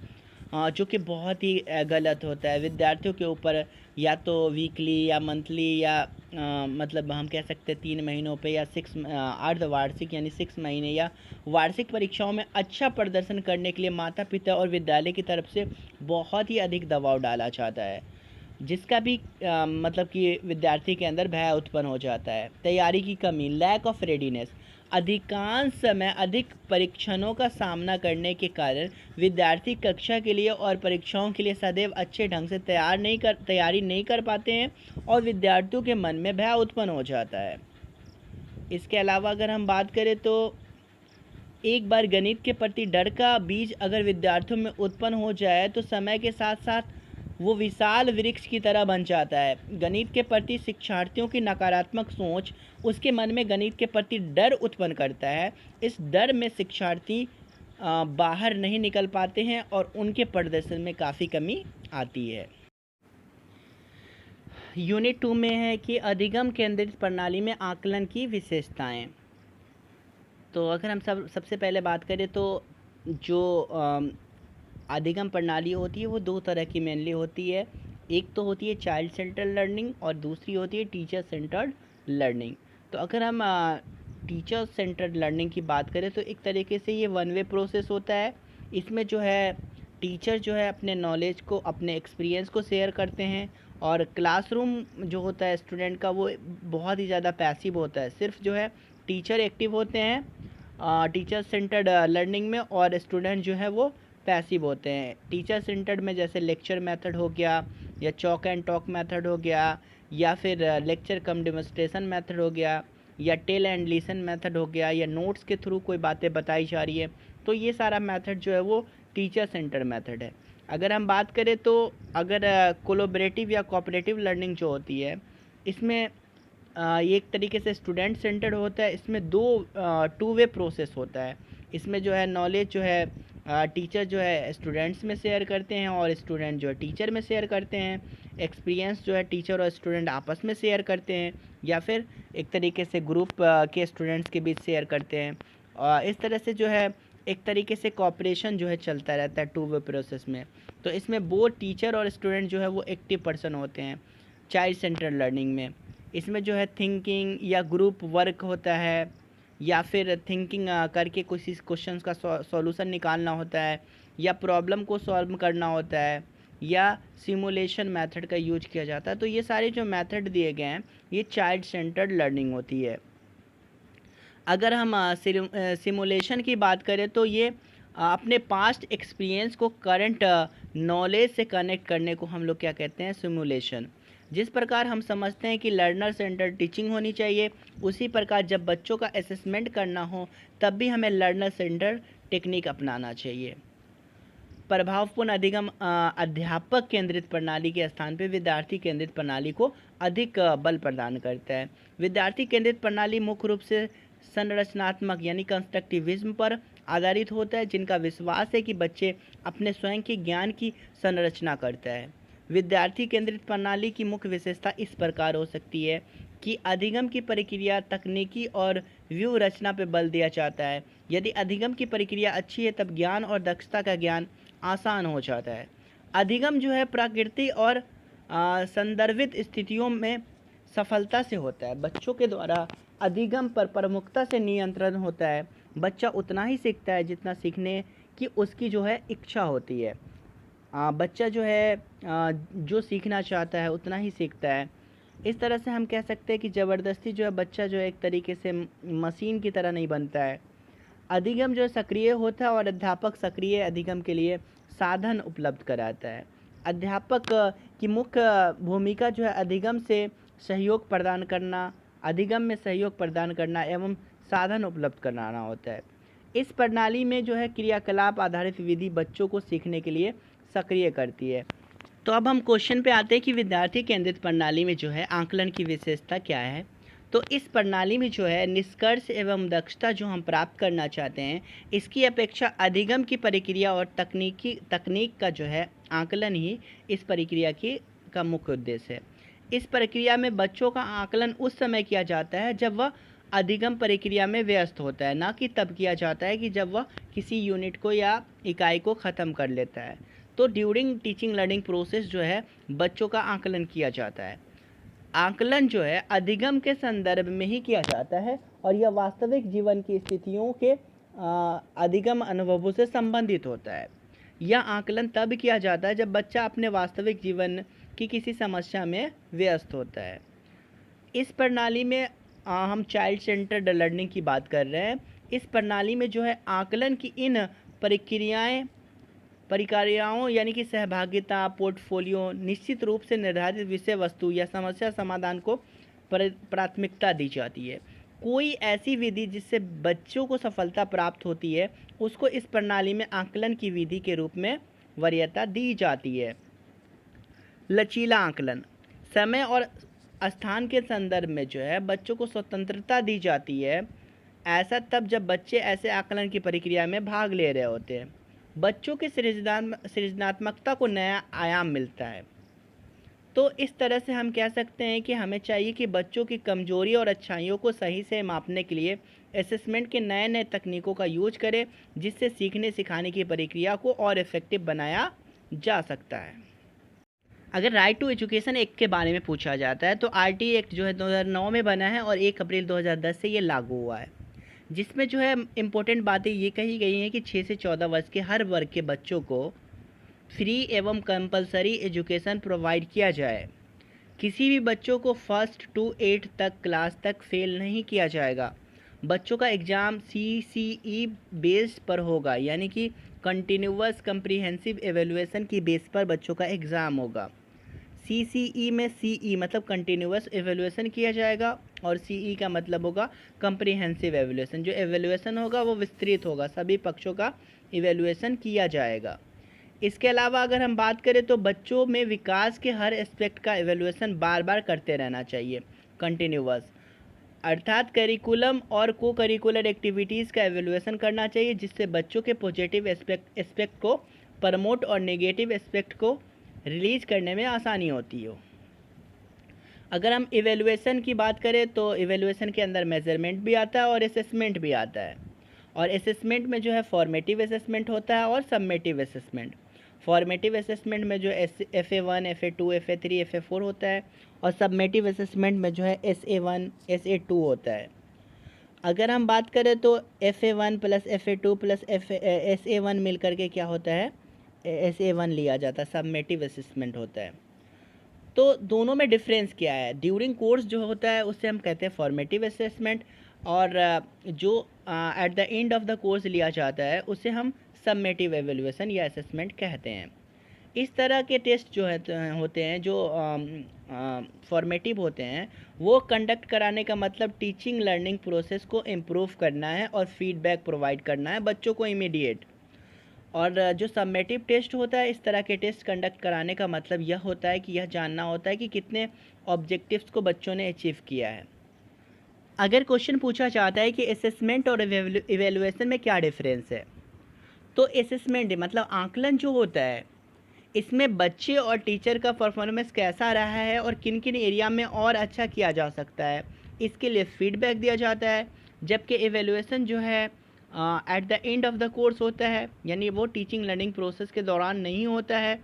जो कि बहुत ही गलत होता है। विद्यार्थियों के ऊपर या तो वीकली या मंथली या मतलब हम कह सकते हैं 3 महीनों पे या अर्धवार्षिक यानी 6 महीने या वार्षिक परीक्षाओं में अच्छा प्रदर्शन करने के लिए माता पिता और विद्यालय की तरफ से बहुत ही अधिक दबाव डाला जाता है, जिसका भी मतलब कि विद्यार्थी के अंदर भय उत्पन्न हो जाता है। तैयारी की कमी, लैक ऑफ रेडीनेस। अधिकांश समय अधिक परीक्षणों का सामना करने के कारण विद्यार्थी कक्षा के लिए और परीक्षाओं के लिए सदैव अच्छे ढंग से तैयारी नहीं कर पाते हैं और विद्यार्थियों के मन में भय उत्पन्न हो जाता है। इसके अलावा अगर हम बात करें तो एक बार गणित के प्रति डर का बीज अगर विद्यार्थियों में उत्पन्न हो जाए तो समय के साथ साथ वो विशाल वृक्ष की तरह बन जाता है। गणित के प्रति शिक्षार्थियों की नकारात्मक सोच उसके मन में गणित के प्रति डर उत्पन्न करता है। इस डर में शिक्षार्थी बाहर नहीं निकल पाते हैं और उनके प्रदर्शन में काफ़ी कमी आती है। यूनिट 2 में है कि अधिगम केंद्रित प्रणाली में आकलन की विशेषताएं। तो अगर हम सबसे पहले बात करें तो जो अधिगम प्रणाली होती है वो दो तरह की मेनली होती है। एक तो होती है चाइल्ड सेंटर्ड लर्निंग और दूसरी होती है टीचर सेंटर्ड लर्निंग। तो अगर हम टीचर सेंटर्ड लर्निंग की बात करें तो एक तरीके से ये वन वे प्रोसेस होता है। इसमें जो है टीचर जो है अपने नॉलेज को, अपने एक्सपीरियंस को शेयर करते हैं और क्लासरूम जो होता है स्टूडेंट का वो बहुत ही ज़्यादा पैसिव होता है। सिर्फ जो है टीचर एक्टिव होते हैं टीचर सेंटर्ड लर्निंग में और स्टूडेंट जो है वो पैसिव होते हैं। टीचर सेंटर्ड में जैसे लेक्चर मेथड हो गया या चॉक एंड टॉक मेथड हो गया या फिर लेक्चर कम डेमोन्स्ट्रेशन मेथड हो गया या टेल एंड लिसन मेथड हो गया या नोट्स के थ्रू कोई बातें बताई जा रही है, तो ये सारा मेथड जो है वो टीचर सेंटर मेथड है। अगर हम बात करें तो अगर कोलैबोरेटिव या कोऑपरेटिव लर्निंग जो होती है इसमें ये एक तरीके से स्टूडेंट सेंटर्ड होता है। इसमें टू वे प्रोसेस होता है। इसमें जो है नॉलेज जो है टीचर जो है स्टूडेंट्स में शेयर करते हैं और स्टूडेंट जो है टीचर में शेयर करते हैं। एक्सपीरियंस जो है टीचर और स्टूडेंट आपस में शेयर करते हैं या फिर एक तरीके से ग्रुप के स्टूडेंट्स के बीच शेयर करते हैं। इस तरह से जो है एक तरीके से कोऑपरेशन जो है चलता रहता है टू वे प्रोसेस में। तो इसमें बोथ टीचर और स्टूडेंट जो है वो एक्टिव पर्सन होते हैं चाइल्ड सेंटर्ड लर्निंग में। इसमें जो है थिंकिंग या ग्रुप वर्क होता है या फिर थिंकिंग करके कुछ क्वेश्चंस का सॉल्यूशन निकालना होता है या प्रॉब्लम को सॉल्व करना होता है या सिमुलेशन मेथड का यूज किया जाता है। तो ये सारे जो मेथड दिए गए हैं ये चाइल्ड सेंटर्ड लर्निंग होती है। अगर हम सिमुलेशन की बात करें तो ये अपने पास्ट एक्सपीरियंस को करंट नॉलेज से कनेक्ट करने को हम लोग क्या कहते हैं, सिमुलेशन। जिस प्रकार हम समझते हैं कि लर्नर सेंटर टीचिंग होनी चाहिए, उसी प्रकार जब बच्चों का असेसमेंट करना हो तब भी हमें लर्नर सेंटर टेक्निक अपनाना चाहिए। प्रभावपूर्ण अधिगम अध्यापक केंद्रित प्रणाली के स्थान पर विद्यार्थी केंद्रित प्रणाली को अधिक बल प्रदान करता है। विद्यार्थी केंद्रित प्रणाली मुख्य रूप से संरचनात्मक यानी कंस्ट्रक्टिविज्म पर आधारित होता है, जिनका विश्वास है कि बच्चे अपने स्वयं के ज्ञान की संरचना करता है। विद्यार्थी केंद्रित प्रणाली की मुख्य विशेषता इस प्रकार हो सकती है कि अधिगम की प्रक्रिया तकनीकी और व्यू रचना पर बल दिया जाता है। यदि अधिगम की प्रक्रिया अच्छी है तब ज्ञान और दक्षता का ज्ञान आसान हो जाता है। अधिगम जो है प्रकृति और संदर्भित स्थितियों में सफलता से होता है। बच्चों के द्वारा अधिगम पर प्रमुखता से नियंत्रण होता है। बच्चा उतना ही सीखता है जितना सीखने की उसकी जो है इच्छा होती है। बच्चा जो है जो सीखना चाहता है उतना ही सीखता है। इस तरह से हम कह सकते हैं कि ज़बरदस्ती जो है बच्चा जो है एक तरीके से मशीन की तरह नहीं बनता है। अधिगम जो है सक्रिय होता है और अध्यापक सक्रिय अधिगम के लिए साधन उपलब्ध कराता है। अध्यापक की मुख्य भूमिका जो है अधिगम से सहयोग प्रदान करना, अधिगम में सहयोग प्रदान करना एवं साधन उपलब्ध कराना होता है। इस प्रणाली में जो है क्रियाकलाप आधारित विधि बच्चों को सीखने के लिए सक्रिय करती है। तो अब हम क्वेश्चन पे आते हैं कि विद्यार्थी केंद्रित प्रणाली में जो है आकलन की विशेषता क्या है। तो इस प्रणाली में जो है निष्कर्ष एवं दक्षता जो हम प्राप्त करना चाहते हैं इसकी अपेक्षा अधिगम की प्रक्रिया और तकनीक का जो है आकलन ही इस प्रक्रिया का मुख्य उद्देश्य है। इस प्रक्रिया में बच्चों का आकलन उस समय किया जाता है जब वह अधिगम प्रक्रिया में व्यस्त होता है, ना कि तब किया जाता है कि जब वह किसी यूनिट को या इकाई को ख़त्म कर लेता है। तो ड्यूरिंग टीचिंग लर्निंग प्रोसेस जो है बच्चों का आकलन किया जाता है। आकलन जो है अधिगम के संदर्भ में ही किया जाता है और यह वास्तविक जीवन की स्थितियों के अधिगम अनुभवों से संबंधित होता है। यह आकलन तब किया जाता है जब बच्चा अपने वास्तविक जीवन की किसी समस्या में व्यस्त होता है। इस प्रणाली में हम चाइल्ड सेंटर्ड लर्निंग की बात कर रहे हैं। इस प्रणाली में जो है आकलन की इन प्रक्रियाओं यानी कि सहभागिता, पोर्टफोलियो, निश्चित रूप से निर्धारित विषय वस्तु या समस्या समाधान को प्राथमिकता दी जाती है। कोई ऐसी विधि जिससे बच्चों को सफलता प्राप्त होती है उसको इस प्रणाली में आकलन की विधि के रूप में वरीयता दी जाती है। लचीला आकलन, समय और स्थान के संदर्भ में जो है बच्चों को स्वतंत्रता दी जाती है। ऐसा तब जब बच्चे ऐसे आकलन की प्रक्रिया में भाग ले रहे होते हैं। बच्चों की सृजनात्मकता को नया आयाम मिलता है। तो इस तरह से हम कह सकते हैं कि हमें चाहिए कि बच्चों की कमजोरी और अच्छाइयों को सही से मापने के लिए असेसमेंट के नए नए तकनीकों का यूज करें, जिससे सीखने सिखाने की प्रक्रिया को और इफेक्टिव बनाया जा सकता है। अगर राइट टू एजुकेशन एक्ट के बारे में पूछा जाता है तो आरटी एक्ट जो है 2009 में बना है और 1 अप्रैल 2010 से ये लागू हुआ है, जिसमें जो है इम्पोर्टेंट बातें ये कही गई हैं कि 6 से 14 वर्ष के हर वर्ग के बच्चों को फ्री एवं कंपलसरी एजुकेशन प्रोवाइड किया जाए। किसी भी बच्चों को 1st to 8th तक क्लास तक फेल नहीं किया जाएगा। बच्चों का एग्ज़ाम CCE बेस्ड पर होगा, यानी कि कंटिन्यूअस कम्प्रीहेंसिव एवेलुएशन की बेस पर बच्चों का एग्ज़ाम होगा। CCE में CE मतलब कंटिन्यूअस एवेलुएशन किया जाएगा और CE का मतलब होगा कम्प्रीहेंसिव एवेलुएशन। जो एवेलुएशन होगा वो विस्तृत होगा, सभी पक्षों का एवेलुएशन किया जाएगा। इसके अलावा अगर हम बात करें तो बच्चों में विकास के हर एस्पेक्ट का एवेलुएशन बार बार करते रहना चाहिए, कंटिन्यूअस, अर्थात करिकुलम और को करिकुलर एक्टिविटीज़ का एवेलुएशन करना चाहिए, जिससे बच्चों के पॉजिटिव एस्पेक्ट को प्रमोट और नेगेटिव एस्पेक्ट को रिलीज करने में आसानी होती हो। अगर हम एवेलुएशन की बात करें तो एवेलुएशन के अंदर मेजरमेंट भी आता है और असेसमेंट भी आता है। और असेसमेंट में जो है फॉर्मेटिव असेसमेंट होता है और सबमेटिव असेसमेंट। फॉर्मेटिव असेसमेंट में जो FA1, FA2, FA3, FA4 होता है और सबमेटिव असेसमेंट में जो है SA1, SA2 होता है। अगर हम बात करें तो FA1 plus FA2 plus SA1 मिल करके क्या होता है, SA1 लिया जाता है, सबमेटिव असेसमेंट होता है। तो दोनों में डिफरेंस क्या है? ड्यूरिंग कोर्स जो होता है उससे हम कहते हैं फॉर्मेटिव असेसमेंट, और जो at the end of the course लिया जाता है उसे हम सबमेटिव एवेलुएशन या असेसमेंट कहते हैं। इस तरह के टेस्ट जो है होते हैं जो फॉर्मेटिव होते हैं, वो कंडक्ट कराने का मतलब टीचिंग लर्निंग प्रोसेस को इम्प्रूव करना है और फीडबैक प्रोवाइड करना है बच्चों को इमीडिएट। और जो सबमेटिव टेस्ट होता है, इस तरह के टेस्ट कंडक्ट कराने का मतलब यह होता है कि यह जानना होता है कि कितने ऑब्जेक्टिव्स को बच्चों ने अचीव किया है। अगर क्वेश्चन पूछा जाता है कि असेसमेंट और इवेलुएशन में क्या डिफरेंस है, तो असेसमेंट मतलब आकलन जो होता है, इसमें बच्चे और टीचर का परफॉर्मेंस कैसा रहा है और किन किन एरिया में और अच्छा किया जा सकता है, इसके लिए फीडबैक दिया जाता है। जबकि इवेलुएशन जो है at the end of the course होता है, यानी वो टीचिंग लर्निंग प्रोसेस के दौरान नहीं होता है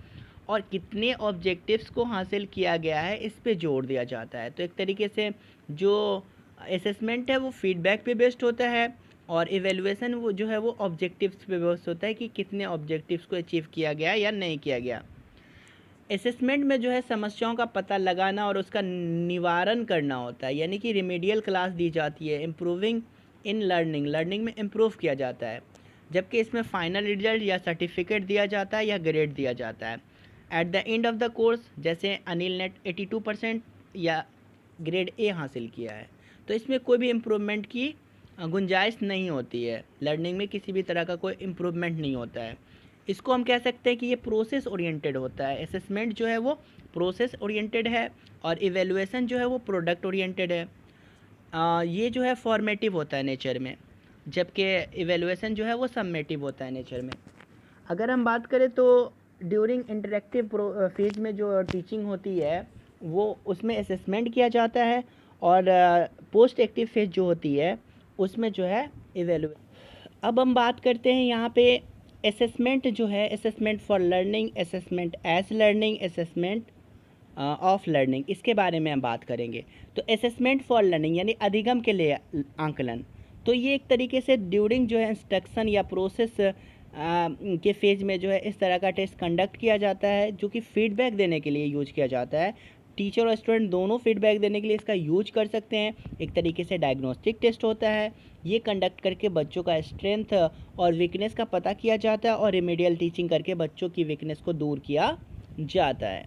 और कितने ऑब्जेक्टिव्स को हासिल किया गया है इस पे जोर दिया जाता है। तो एक तरीके से जो असेसमेंट है वो फीडबैक पे बेस्ड होता है और इवेलुएशन वो जो है वो ऑब्जेक्टिव्स पे बेस्ड होता है कि कितने ऑब्जेक्टिव्स को अचीव किया गया या नहीं किया गया। असेसमेंट में जो है समस्याओं का पता लगाना और उसका निवारण करना होता है, यानी कि रिमीडियल क्लास दी जाती है, इम्प्रूविंग इन लर्निंग में इम्प्रूव किया जाता है। जबकि इसमें फाइनल रिजल्ट या सर्टिफिकेट दिया जाता है या ग्रेड दिया जाता है at the end of the course. जैसे अनिल ने 82% या ग्रेड A हासिल किया है, तो इसमें कोई भी इम्प्रूवमेंट की गुंजाइश नहीं होती है, लर्निंग में किसी भी तरह का कोई इम्प्रूवमेंट नहीं होता है। इसको हम कह सकते हैं कि ये प्रोसेस ओरिएंटेड होता है। असेसमेंट जो है वो प्रोसेस ओरिएंटेड है और इवेलुएशन जो है वो प्रोडक्ट ओरिएंटेड है। ये जो है फॉर्मेटिव होता है नेचर में, जबकि इवेलुएशन जो है वो सबमेटिव होता है नेचर में। अगर हम बात करें तो ड्यूरिंग इंटरेक्टिव फेज में जो टीचिंग होती है वो उसमें असेसमेंट किया जाता है और पोस्ट एक्टिव फेज जो होती है उसमें जो है इवेलुएशन। अब हम बात करते हैं यहाँ पे असेसमेंट जो है, assessment for learning, assessment as learning, assessment of learning, इसके बारे में हम बात करेंगे। तो असेसमेंट फॉर लर्निंग यानी अधिगम के लिए आंकलन, तो ये एक तरीके से ड्यूरिंग जो है इंस्ट्रक्शन या प्रोसेस के फेज में जो है इस तरह का टेस्ट कंडक्ट किया जाता है जो कि फीडबैक देने के लिए यूज किया जाता है टीचर और स्टूडेंट दोनों फीडबैक देने के लिए इसका यूज कर सकते हैं। एक तरीके से डायग्नोस्टिक टेस्ट होता है, ये कंडक्ट करके बच्चों का स्ट्रेंथ और वीकनेस का पता किया जाता है और रिमीडियल टीचिंग करके बच्चों की वीकनेस को दूर किया जाता है।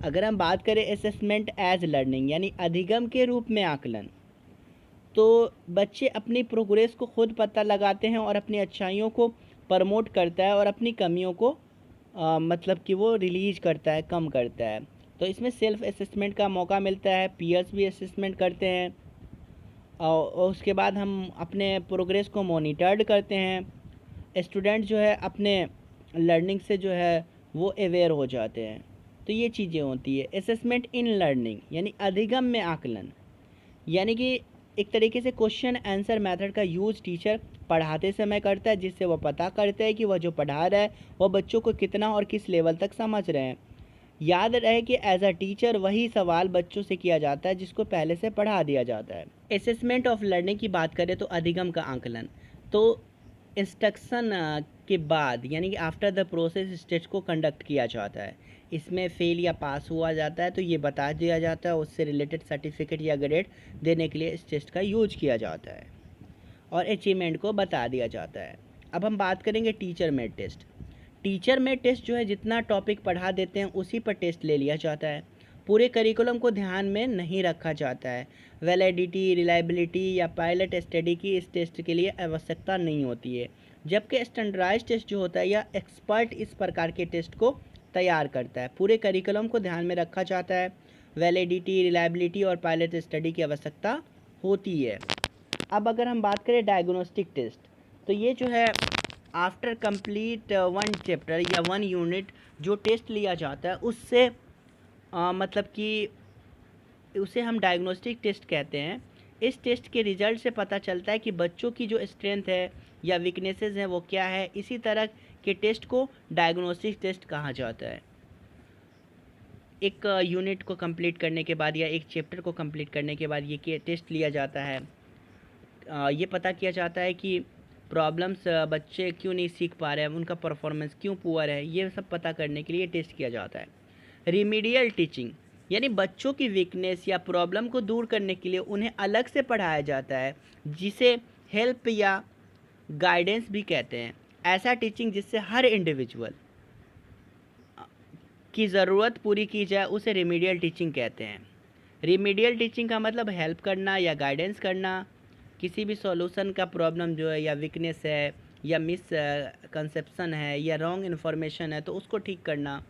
अगर हम बात करें असेसमेंट एज लर्निंग यानी अधिगम के रूप में आकलन, तो बच्चे अपनी प्रोग्रेस को खुद पता लगाते हैं और अपनी अच्छाइयों को प्रमोट करता है और अपनी कमियों को मतलब कि वो रिलीज करता है, कम करता है। तो इसमें सेल्फ असेसमेंट का मौका मिलता है, पीयर्स भी असेसमेंट करते हैं और उसके बाद हम अपने प्रोग्रेस को मॉनिटर्ड करते हैं। स्टूडेंट जो है अपने लर्निंग से जो है वो अवेयर हो जाते हैं। तो ये चीज़ें होती है असेसमेंट इन लर्निंग यानी अधिगम में आकलन, यानी कि एक तरीके से क्वेश्चन आंसर मेथड का यूज़ टीचर पढ़ाते समय करता है, जिससे वो पता करता है कि वह जो पढ़ा रहा है वह बच्चों को कितना और किस लेवल तक समझ रहे हैं। याद रहे कि एज अ टीचर वही सवाल बच्चों से किया जाता है जिसको पहले से पढ़ा दिया जाता है। असेसमेंट ऑफ लर्निंग की बात करें तो अधिगम का आंकलन, तो इंस्ट्रक्शन के बाद यानी कि आफ्टर द प्रोसेस इस टेस्ट को कंडक्ट किया जाता है। इसमें फेल या पास हुआ जाता है तो ये बता दिया जाता है, उससे रिलेटेड सर्टिफिकेट या ग्रेड देने के लिए इस टेस्ट का यूज किया जाता है और अचीवमेंट को बता दिया जाता है। अब हम बात करेंगे teacher made test. Teacher made test जो है जितना टॉपिक पढ़ा देते हैं उसी पर टेस्ट ले लिया जाता है, पूरे करिकुलम को ध्यान में नहीं रखा जाता है। वैलिडिटी, रिलायबिलिटी या पायलट स्टडी की इस टेस्ट के लिए आवश्यकता नहीं होती है, जबकि स्टैंडर्डाइज्ड टेस्ट जो होता है या एक्सपर्ट इस प्रकार के टेस्ट को तैयार करता है। पूरे करिकुलम को ध्यान में रखा जाता है, वैलिडिटी, रिलायबिलिटी और पायलट स्टडी की आवश्यकता होती है। अब अगर हम बात करें डायग्नोस्टिक टेस्ट, तो ये जो है आफ्टर कंप्लीट वन चैप्टर या वन यूनिट जो टेस्ट लिया जाता है उससे मतलब कि उसे हम डायग्नोस्टिक टेस्ट कहते हैं। इस टेस्ट के रिजल्ट से पता चलता है कि बच्चों की जो स्ट्रेंथ है या वीकनेसेस हैं वो क्या है। इसी तरह के टेस्ट को डायग्नोस्टिक टेस्ट कहा जाता है। एक यूनिट को कंप्लीट करने के बाद या एक चैप्टर को कंप्लीट करने के बाद ये टेस्ट लिया जाता है। ये पता किया जाता है कि प्रॉब्लम्स बच्चे क्यों नहीं सीख पा रहे हैं, उनका परफॉर्मेंस क्यों पुअर है, ये सब पता करने के लिए टेस्ट किया जाता है। रिमीडियल टीचिंग यानी बच्चों की वीकनेस या प्रॉब्लम को दूर करने के लिए उन्हें अलग से पढ़ाया जाता है, जिसे हेल्प या गाइडेंस भी कहते हैं। ऐसा टीचिंग जिससे हर इंडिविजुअल की ज़रूरत पूरी की जाए उसे रिमीडियल टीचिंग कहते हैं। रिमीडियल टीचिंग का मतलब हेल्प करना या गाइडेंस करना, किसी भी सॉल्यूशन का प्रॉब्लम जो है या वीकनेस है या मिस कंसेप्शन है या रॉन्ग इन्फॉर्मेशन है तो उसको ठीक करना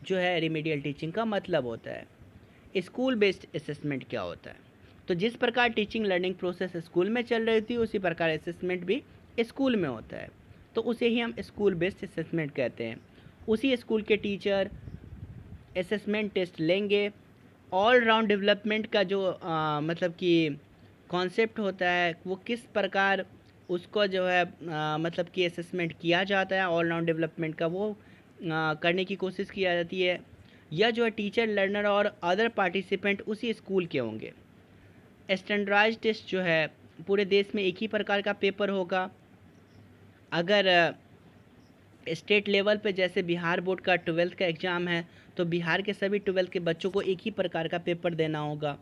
जो है रिमीडियल टीचिंग का मतलब होता है। स्कूल बेस्ड असेसमेंट क्या होता है, तो जिस प्रकार टीचिंग लर्निंग प्रोसेस स्कूल में चल रही थी उसी प्रकार असेसमेंट भी स्कूल में होता है, तो उसे ही हम स्कूल बेस्ड असेसमेंट कहते हैं। उसी स्कूल के टीचर असेसमेंट टेस्ट लेंगे। ऑल राउंड डेवलपमेंट का जो मतलब कि कॉन्सेप्ट होता है वो किस प्रकार उसको जो है मतलब कि असेसमेंट किया जाता है, ऑल राउंड डेवलपमेंट का वो करने की कोशिश की जाती है। यह जो है टीचर, लर्नर और अदर पार्टिसिपेंट उसी स्कूल के होंगे। स्टैंडर्डाइज्ड टेस्ट जो है पूरे देश में एक ही प्रकार का पेपर होगा। अगर स्टेट लेवल पे जैसे बिहार बोर्ड का 12th का एग्ज़ाम है तो बिहार के सभी 12th के बच्चों को एक ही प्रकार का पेपर देना होगा।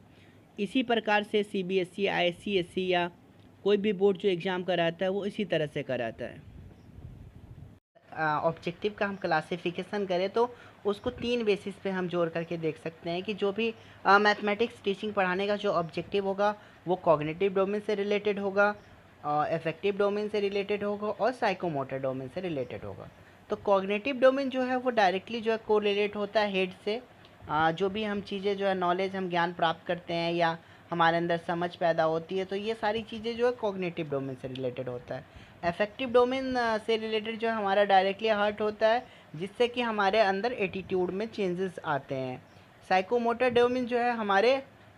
इसी प्रकार से CBSE, ICSE या कोई भी बोर्ड जो एग्ज़ाम कराता है वो इसी तरह से कराता है। ऑब्जेक्टिव का हम क्लासिफिकेशन करें तो उसको 3 बेसिस पे हम जोड़ करके देख सकते हैं कि जो भी मैथमेटिक्स टीचिंग पढ़ाने का जो ऑब्जेक्टिव होगा वो कॉग्निटिव डोमेन से रिलेटेड होगा, अफेक्टिव डोमेन से रिलेटेड होगा और साइकोमोटर डोमेन से रिलेटेड होगा। तो कॉग्निटिव डोमेन जो है वो डायरेक्टली जो है कोरिलेट होता है हेड से। जो भी हम चीज़ें जो है नॉलेज हम ज्ञान प्राप्त करते हैं या हमारे अंदर समझ पैदा होती है तो ये सारी चीज़ें जो है कॉग्निटिव डोमेन से रिलेटेड होता है। अफेक्टिव डोमेन से रिलेटेड जो है हमारा डायरेक्टली हर्ट होता है, जिससे कि हमारे अंदर एटीट्यूड में चेंजेस आते हैं। साइकोमोटर डोमेन जो है हमारे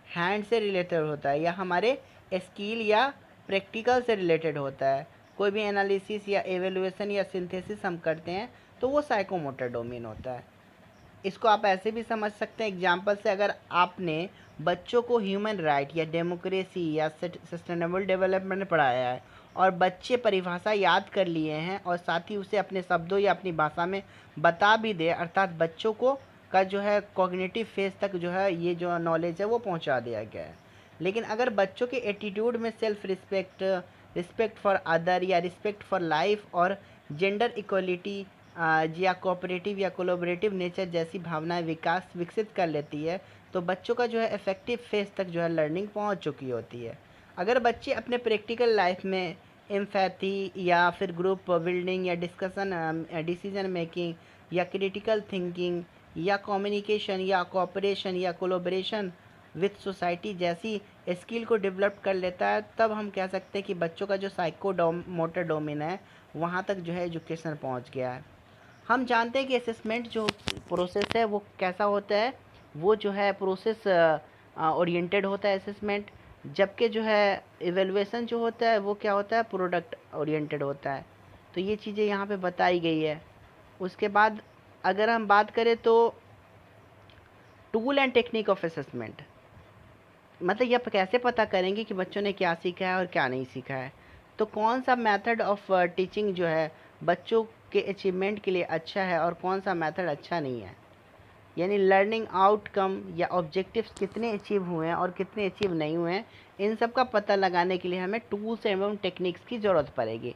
हैंड से रिलेटेड होता है या हमारे स्किल या प्रैक्टिकल से रिलेटेड होता है। कोई भी एनालिसिस या एवेलुएशन या सिंथेसिस हम करते हैं तो वो साइकोमोटर डोमेन होता है। इसको आप ऐसे भी समझ सकते हैं एग्जाम्पल से, अगर आपने बच्चों को ह्यूमन राइट या डेमोक्रेसी या सस्टेनेबल डेवलपमेंट पढ़ाया है और बच्चे परिभाषा याद कर लिए हैं और साथ ही उसे अपने शब्दों या अपनी भाषा में बता भी दे, अर्थात बच्चों को का जो है कॉग्निटिव फेज तक जो है ये जो नॉलेज है वो पहुंचा दिया गया है। लेकिन अगर बच्चों के एटीट्यूड में self respect, respect for other या रिस्पेक्ट फॉर लाइफ और जेंडर इक्वलिटी या कोऑपरेटिव या कोलैबोरेटिव नेचर जैसी भावनाएं विकसित कर लेती है, तो बच्चों का जो है इफेक्टिव फेज तक जो है लर्निंग पहुंच चुकी होती है। अगर बच्चे अपने प्रैक्टिकल लाइफ में एम्पैथी या फिर ग्रुप बिल्डिंग या डिसीजन मेकिंग या क्रिटिकल थिंकिंग या कम्युनिकेशन या कोऑपरेशन या कोलैबोरेशन विथ सोसाइटी जैसी स्किल को डेवलप कर लेता है, तब हम कह सकते हैं कि बच्चों का जो मोटर डोमेन है वहाँ तक जो है एजुकेशन पहुँच गया है। हम जानते हैं कि असेसमेंट जो प्रोसेस है वो कैसा होता है, वो जो है प्रोसेस ओरिएंटेड होता है असेसमेंट, जबकि जो है इवेलुएशन जो होता है वो क्या होता है, प्रोडक्ट ओरिएंटेड होता है। तो ये चीज़ें यहाँ पे बताई गई है। उसके बाद अगर हम बात करें तो tool and technique of assessment, मतलब ये कैसे पता करेंगे कि बच्चों ने क्या सीखा है और क्या नहीं सीखा है। तो कौन सा मेथड ऑफ टीचिंग जो है बच्चों के अचीवमेंट के लिए अच्छा है और कौन सा मेथड अच्छा नहीं है, यानी लर्निंग आउटकम या ऑब्जेक्टिव्स कितने अचीव हुए हैं और कितने अचीव नहीं हुए हैं, इन सब का पता लगाने के लिए हमें टूल्स एवं टेक्निक्स की ज़रूरत पड़ेगी।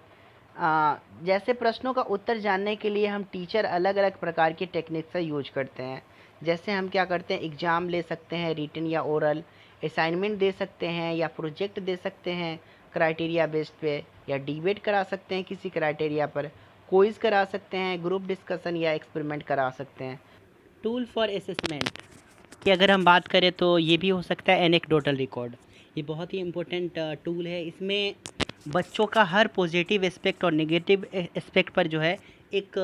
जैसे प्रश्नों का उत्तर जानने के लिए हम टीचर अलग अलग प्रकार की टेक्निक्स का यूज करते हैं। जैसे हम क्या करते हैं, एग्ज़ाम ले सकते हैं रिटन या ओरल, असाइनमेंट दे सकते हैं या प्रोजेक्ट दे सकते हैं क्राइटेरिया बेस्ड पे, या डिबेट करा सकते हैं किसी क्राइटेरिया पर, क्विज़ करा सकते हैं, ग्रुप डिस्कशन या एक्सपेरिमेंट करा सकते हैं। टूल फॉर असेसमेंट की अगर हम बात करें तो ये भी हो सकता है एनेक्डोटल रिकॉर्ड। ये बहुत ही इम्पोर्टेंट टूल है। इसमें बच्चों का हर पॉजिटिव एस्पेक्ट और नेगेटिव एस्पेक्ट पर जो है एक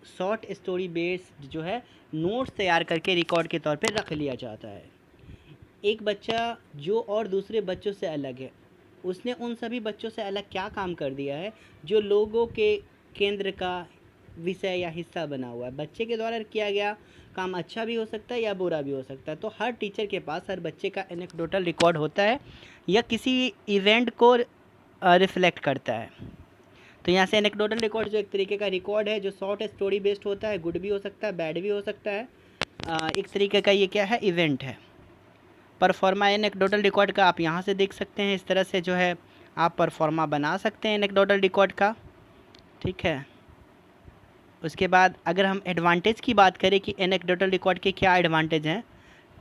शॉर्ट स्टोरी बेस्ड जो है नोट्स तैयार करके रिकॉर्ड के तौर पे रख लिया जाता है। एक बच्चा जो और दूसरे बच्चों से अलग है, उसने उन सभी बच्चों से अलग क्या काम कर दिया है जो लोगों के केंद्र का विषय या हिस्सा बना हुआ है। बच्चे के द्वारा किया गया काम अच्छा भी हो सकता है या बुरा भी हो सकता है। तो हर टीचर के पास हर बच्चे का एनेक्डोटल रिकॉर्ड होता है या किसी इवेंट को रिफ्लेक्ट करता है। तो यहाँ से एनेक्डोटल रिकॉर्ड जो एक तरीके का रिकॉर्ड है जो शॉर्ट स्टोरी बेस्ड होता है, गुड भी हो सकता है, बैड भी हो सकता है। एक तरीके का ये क्या है, इवेंट है। परफॉर्मा एनेक्डोटल रिकॉर्ड का आप यहाँ से देख सकते हैं। इस तरह से जो है आप परफॉर्मा बना सकते हैं एनेक्डोटल रिकॉर्ड का, ठीक है। उसके बाद अगर हम एडवांटेज की बात करें कि एनेक्डोटल रिकॉर्ड के क्या एडवांटेज हैं,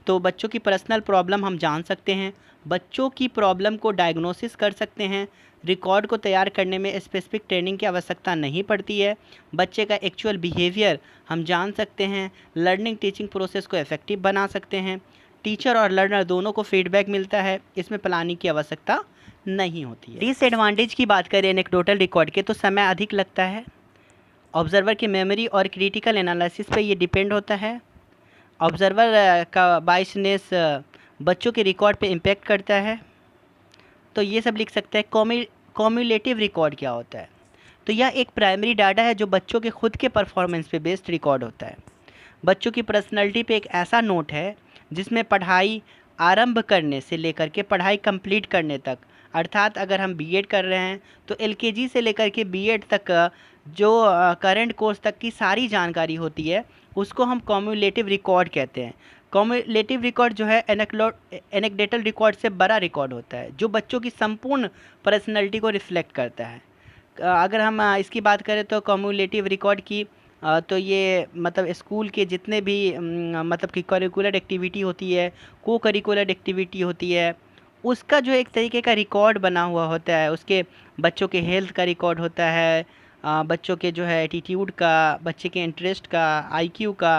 तो बच्चों की पर्सनल प्रॉब्लम हम जान सकते हैं, बच्चों की प्रॉब्लम को डायग्नोसिस कर सकते हैं, रिकॉर्ड को तैयार करने में स्पेसिफिक ट्रेनिंग की आवश्यकता नहीं पड़ती है, बच्चे का एक्चुअल बिहेवियर हम जान सकते हैं, लर्निंग टीचिंग प्रोसेस को इफेक्टिव बना सकते हैं, टीचर और लर्नर दोनों को फीडबैक मिलता है, इसमें प्लानिंग की आवश्यकता नहीं होती है। डिसएडवांटेज की बात करें एनेक्डोटल रिकॉर्ड के, तो समय अधिक लगता है, ऑब्जर्वर की मेमोरी और क्रिटिकल एनालिसिस पे ये डिपेंड होता है, ऑब्जर्वर का बायसनेस बच्चों के रिकॉर्ड पे इम्पेक्ट करता है। तो ये सब लिख सकते हैं। कॉम्युलेटिव रिकॉर्ड क्या होता है, तो यह एक प्राइमरी डाटा है जो बच्चों के खुद के परफॉर्मेंस पे बेस्ड रिकॉर्ड होता है। बच्चों की पर्सनैलिटी पे एक ऐसा नोट है जिसमें पढ़ाई आरंभ करने से लेकर के पढ़ाई कंप्लीट करने तक, अर्थात अगर हम बीएड कर रहे हैं तो एलकेजी से लेकर के बीएड तक जो करंट कोर्स तक की सारी जानकारी होती है उसको हम कॉम्युलेटिव रिकॉर्ड कहते हैं। कॉम्युलेटिव रिकॉर्ड जो है एनेक्डोटल रिकॉर्ड से बड़ा रिकॉर्ड होता है जो बच्चों की संपूर्ण पर्सनैलिटी को रिफ्लेक्ट करता है। अगर हम इसकी बात करें तो कॉम्युलेटिव रिकॉर्ड की तो ये मतलब स्कूल के जितने भी मतलब कि करिकुलर एक्टिविटी होती है, को करिकुलर एक्टिविटी होती है, उसका जो एक तरीके का रिकॉर्ड बना हुआ होता है। उसके बच्चों के हेल्थ का रिकॉर्ड होता है, बच्चों के जो है एटीट्यूड का, बच्चे के इंटरेस्ट का, आईक्यू का।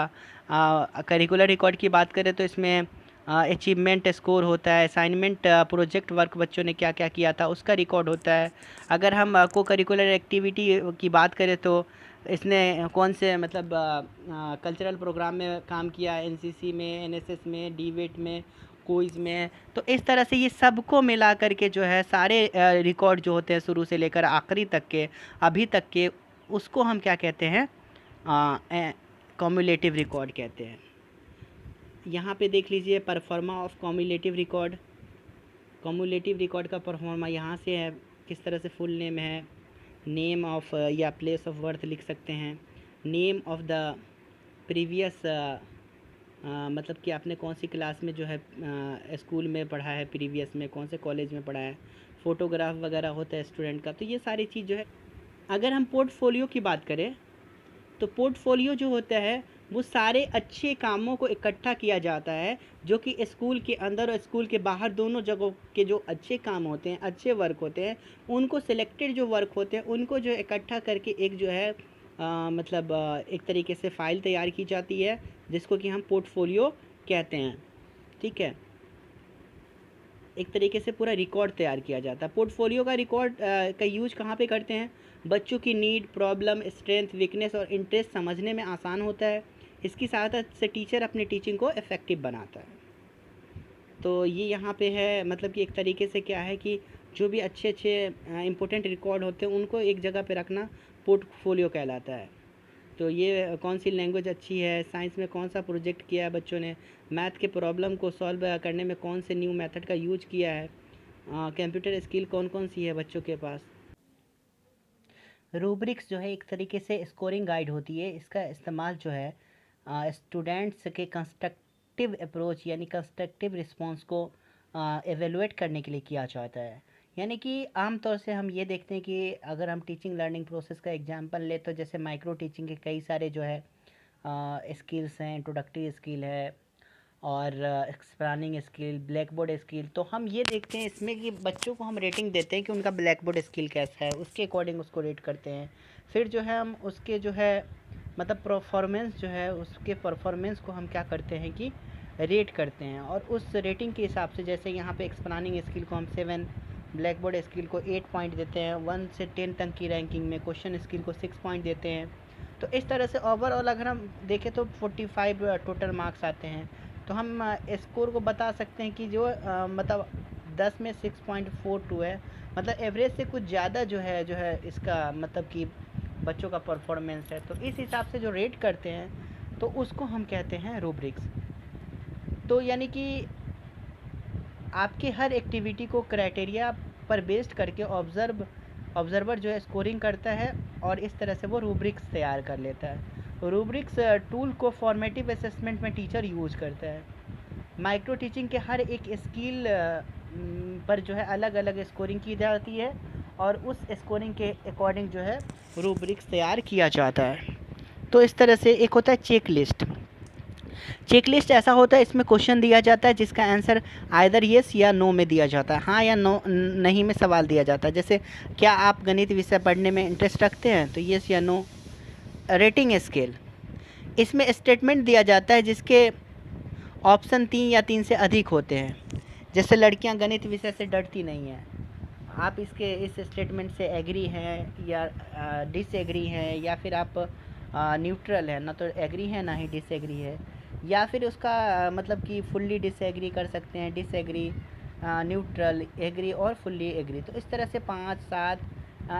करिकुलर रिकॉर्ड की बात करें तो इसमें अचीवमेंट स्कोर होता है, असाइनमेंट प्रोजेक्ट वर्क बच्चों ने क्या क्या किया था उसका रिकॉर्ड होता है। अगर हम को करिकुलर एक्टिविटी की बात करें तो इसने कौन से मतलब कल्चरल प्रोग्राम में काम किया, एनसीसी में, एनएसएस में, डिबेट में, क्विज में। तो इस तरह से ये सबको मिला करके जो है सारे रिकॉर्ड जो होते हैं शुरू से लेकर आखिरी तक के, अभी तक के, उसको हम क्या कहते हैं, कॉम्युलेटिव रिकॉर्ड कहते हैं। यहाँ पे देख लीजिए pro forma of cumulative record. Cumulative record का परफॉर्मा यहाँ से है, किस तरह से फुल नेम है, नेम ऑफ या प्लेस ऑफ बर्थ लिख सकते हैं, नेम ऑफ द प्रीवियस मतलब कि आपने कौन सी क्लास में जो है स्कूल में पढ़ा है, प्रीवियस में कौन से कॉलेज में पढ़ा है, फ़ोटोग्राफ वगैरह होता है स्टूडेंट का। तो ये सारी चीज़ जो है, अगर हम पोर्टफोलियो की बात करें तो पोर्टफोलियो जो होता है वो सारे अच्छे कामों को इकट्ठा किया जाता है, जो कि स्कूल के अंदर और स्कूल के बाहर दोनों जगहों के जो अच्छे काम होते हैं, अच्छे वर्क होते हैं, उनको सिलेक्टेड जो वर्क होते हैं उनको जो इकट्ठा करके एक जो है मतलब एक तरीके से फ़ाइल तैयार की जाती है, जिसको कि हम पोर्टफोलियो कहते हैं। ठीक है, एक तरीके से पूरा रिकॉर्ड तैयार किया जाता है। पोर्टफोलियो का रिकॉर्ड का यूज कहाँ पे करते हैं? बच्चों की नीड, प्रॉब्लम, स्ट्रेंथ, वीकनेस और इंटरेस्ट समझने में आसान होता है। इसकी सहायता से टीचर अपनी टीचिंग को इफ़ेक्टिव बनाता है। तो ये यहाँ पे है, मतलब कि एक तरीके से क्या है कि जो भी अच्छे अच्छे इम्पोर्टेंट रिकॉर्ड होते हैं उनको एक जगह पे रखना पोर्टफोलियो कहलाता है। तो ये कौन सी लैंग्वेज अच्छी है, साइंस में कौन सा प्रोजेक्ट किया है बच्चों ने, मैथ के प्रॉब्लम को सॉल्व करने में कौन से न्यू मेथड का यूज किया है, कंप्यूटर स्किल कौन कौन सी है बच्चों के पास। रूब्रिक्स जो है एक तरीके से स्कोरिंग गाइड होती है। इसका इस्तेमाल जो है स्टूडेंट्स के कंस्ट्रक्टिव अप्रोच यानी कंस्ट्रक्टिव रिस्पॉन्स को एवेलुएट करने के लिए किया जाता है। यानी कि आम तौर से हम ये देखते हैं कि अगर हम टीचिंग लर्निंग प्रोसेस का एग्जांपल ले तो जैसे माइक्रो टीचिंग के कई सारे जो है स्किल्स हैं, इंट्रोडक्टरी स्किल है और explaining skill, black board skill. तो हम ये देखते हैं इसमें कि बच्चों को हम रेटिंग देते हैं कि उनका ब्लैक बोर्ड स्किल कैसा है, उसके अकॉर्डिंग उसको रेट करते हैं। फिर जो है हम उसके जो है मतलब परफॉर्मेंस जो है उसके परफॉर्मेंस को हम क्या करते हैं कि रेट करते हैं, और उस रेटिंग के हिसाब से जैसे यहाँ पे एक्सप्लेनिंग स्किल को हम 7, ब्लैक बोर्ड स्किल को 8 पॉइंट देते हैं, 1 से 10 तक की रैंकिंग में क्वेश्चन स्किल को 6 पॉइंट देते हैं। तो इस तरह से ओवरऑल अगर हम देखें तो 45 टोटल मार्क्स आते हैं। तो हम स्कोर को बता सकते हैं कि जो मतलब 10 में 6.42 है, मतलब एवरेज से कुछ ज़्यादा जो है इसका मतलब कि बच्चों का परफॉर्मेंस है। तो इस हिसाब से जो रेट करते हैं तो उसको हम कहते हैं रूब्रिक्स। तो यानी कि आपके हर एक्टिविटी को क्राइटेरिया पर बेस्ड करके ऑब्जर्वर जो है स्कोरिंग करता है और इस तरह से वो रूब्रिक्स तैयार कर लेता है। रूब्रिक्स टूल को फॉर्मेटिव असेसमेंट में टीचर यूज़ करता है। माइक्रो टीचिंग के हर एक स्किल पर जो है अलग अलग स्कोरिंग की जाती है और उस स्कोरिंग के अकॉर्डिंग जो है रूब्रिक्स तैयार किया जाता है। तो इस तरह से एक होता है चेक लिस्ट। चेक लिस्ट ऐसा होता है, इसमें क्वेश्चन दिया जाता है जिसका आंसर आइदर येस या नो में दिया जाता है, हाँ या नो नहीं में सवाल दिया जाता है। जैसे क्या आप गणित विषय पढ़ने में इंटरेस्ट रखते हैं, तो येस या नो। रेटिंग स्केल, इसमें स्टेटमेंट दिया जाता है जिसके ऑप्शन 3 या 3 से अधिक होते हैं। जैसे लड़कियां गणित विषय से डरती नहीं हैं, आप इसके इस स्टेटमेंट से एग्री हैं या डिसएग्री हैं, या फिर आप न्यूट्रल है, ना तो एग्री है ना ही डिसएग्री है, या फिर उसका मतलब कि फुल्ली डिसएग्री कर सकते हैं, डिसएग्री, न्यूट्रल, एग्री और फुल्ली एग्री। तो इस तरह से 5, 7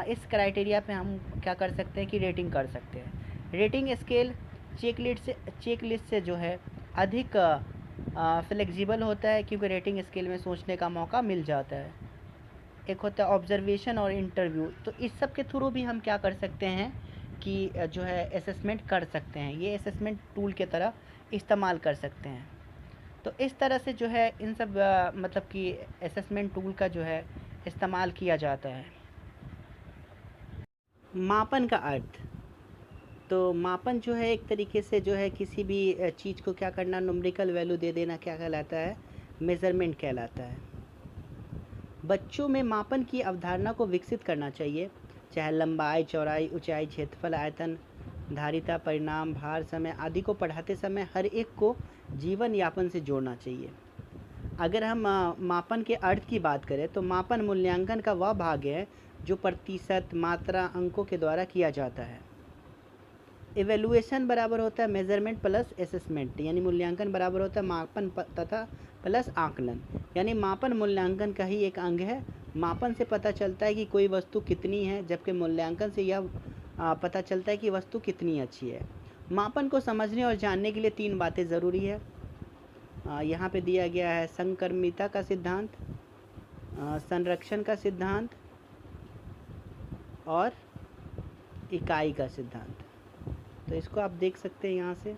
इस क्राइटेरिया पे हम क्या कर सकते हैं कि रेटिंग कर सकते हैं। रेटिंग स्केल चेक लिस्ट से जो है अधिक फ्लेक्सिबल होता है, क्योंकि रेटिंग स्केल में सोचने का मौका मिल जाता है। एक होता है ऑब्जर्वेशन और इंटरव्यू। तो इस सब के थ्रू भी हम क्या कर सकते हैं कि जो है असेसमेंट कर सकते हैं, ये असेसमेंट टूल के तरह इस्तेमाल कर सकते हैं। तो इस तरह से जो है इन सब मतलब कि असेसमेंट टूल का जो है इस्तेमाल किया जाता है। मापन का अर्थ, तो मापन जो है एक तरीके से जो है किसी भी चीज़ को क्या करना, न्यूमेरिकल वैल्यू दे देना, क्या कहलाता है, मेज़रमेंट कहलाता है। बच्चों में मापन की अवधारणा को विकसित करना चाहिए, चाहे लंबाई, चौड़ाई, ऊंचाई, क्षेत्रफल, आयतन, धारिता, परिणाम, भार, समय आदि को पढ़ाते समय हर एक को जीवन यापन से जोड़ना चाहिए। अगर हम मापन के अर्थ की बात करें तो मापन मूल्यांकन का वह भाग है जो प्रतिशत, मात्रा, अंकों के द्वारा किया जाता है। इवेलुएशन बराबर होता है मेजरमेंट प्लस असेसमेंट, यानी मूल्यांकन बराबर होता है मापन तथा प्लस आकलन। यानी मापन मूल्यांकन का ही एक अंग है। मापन से पता चलता है कि कोई वस्तु कितनी है, जबकि मूल्यांकन से यह पता चलता है कि वस्तु कितनी अच्छी है। मापन को समझने और जानने के लिए 3 बातें ज़रूरी है। यहाँ पे दिया गया है संक्रमिता का सिद्धांत, संरक्षण का सिद्धांत और इकाई का सिद्धांत। तो इसको आप देख सकते हैं यहाँ से।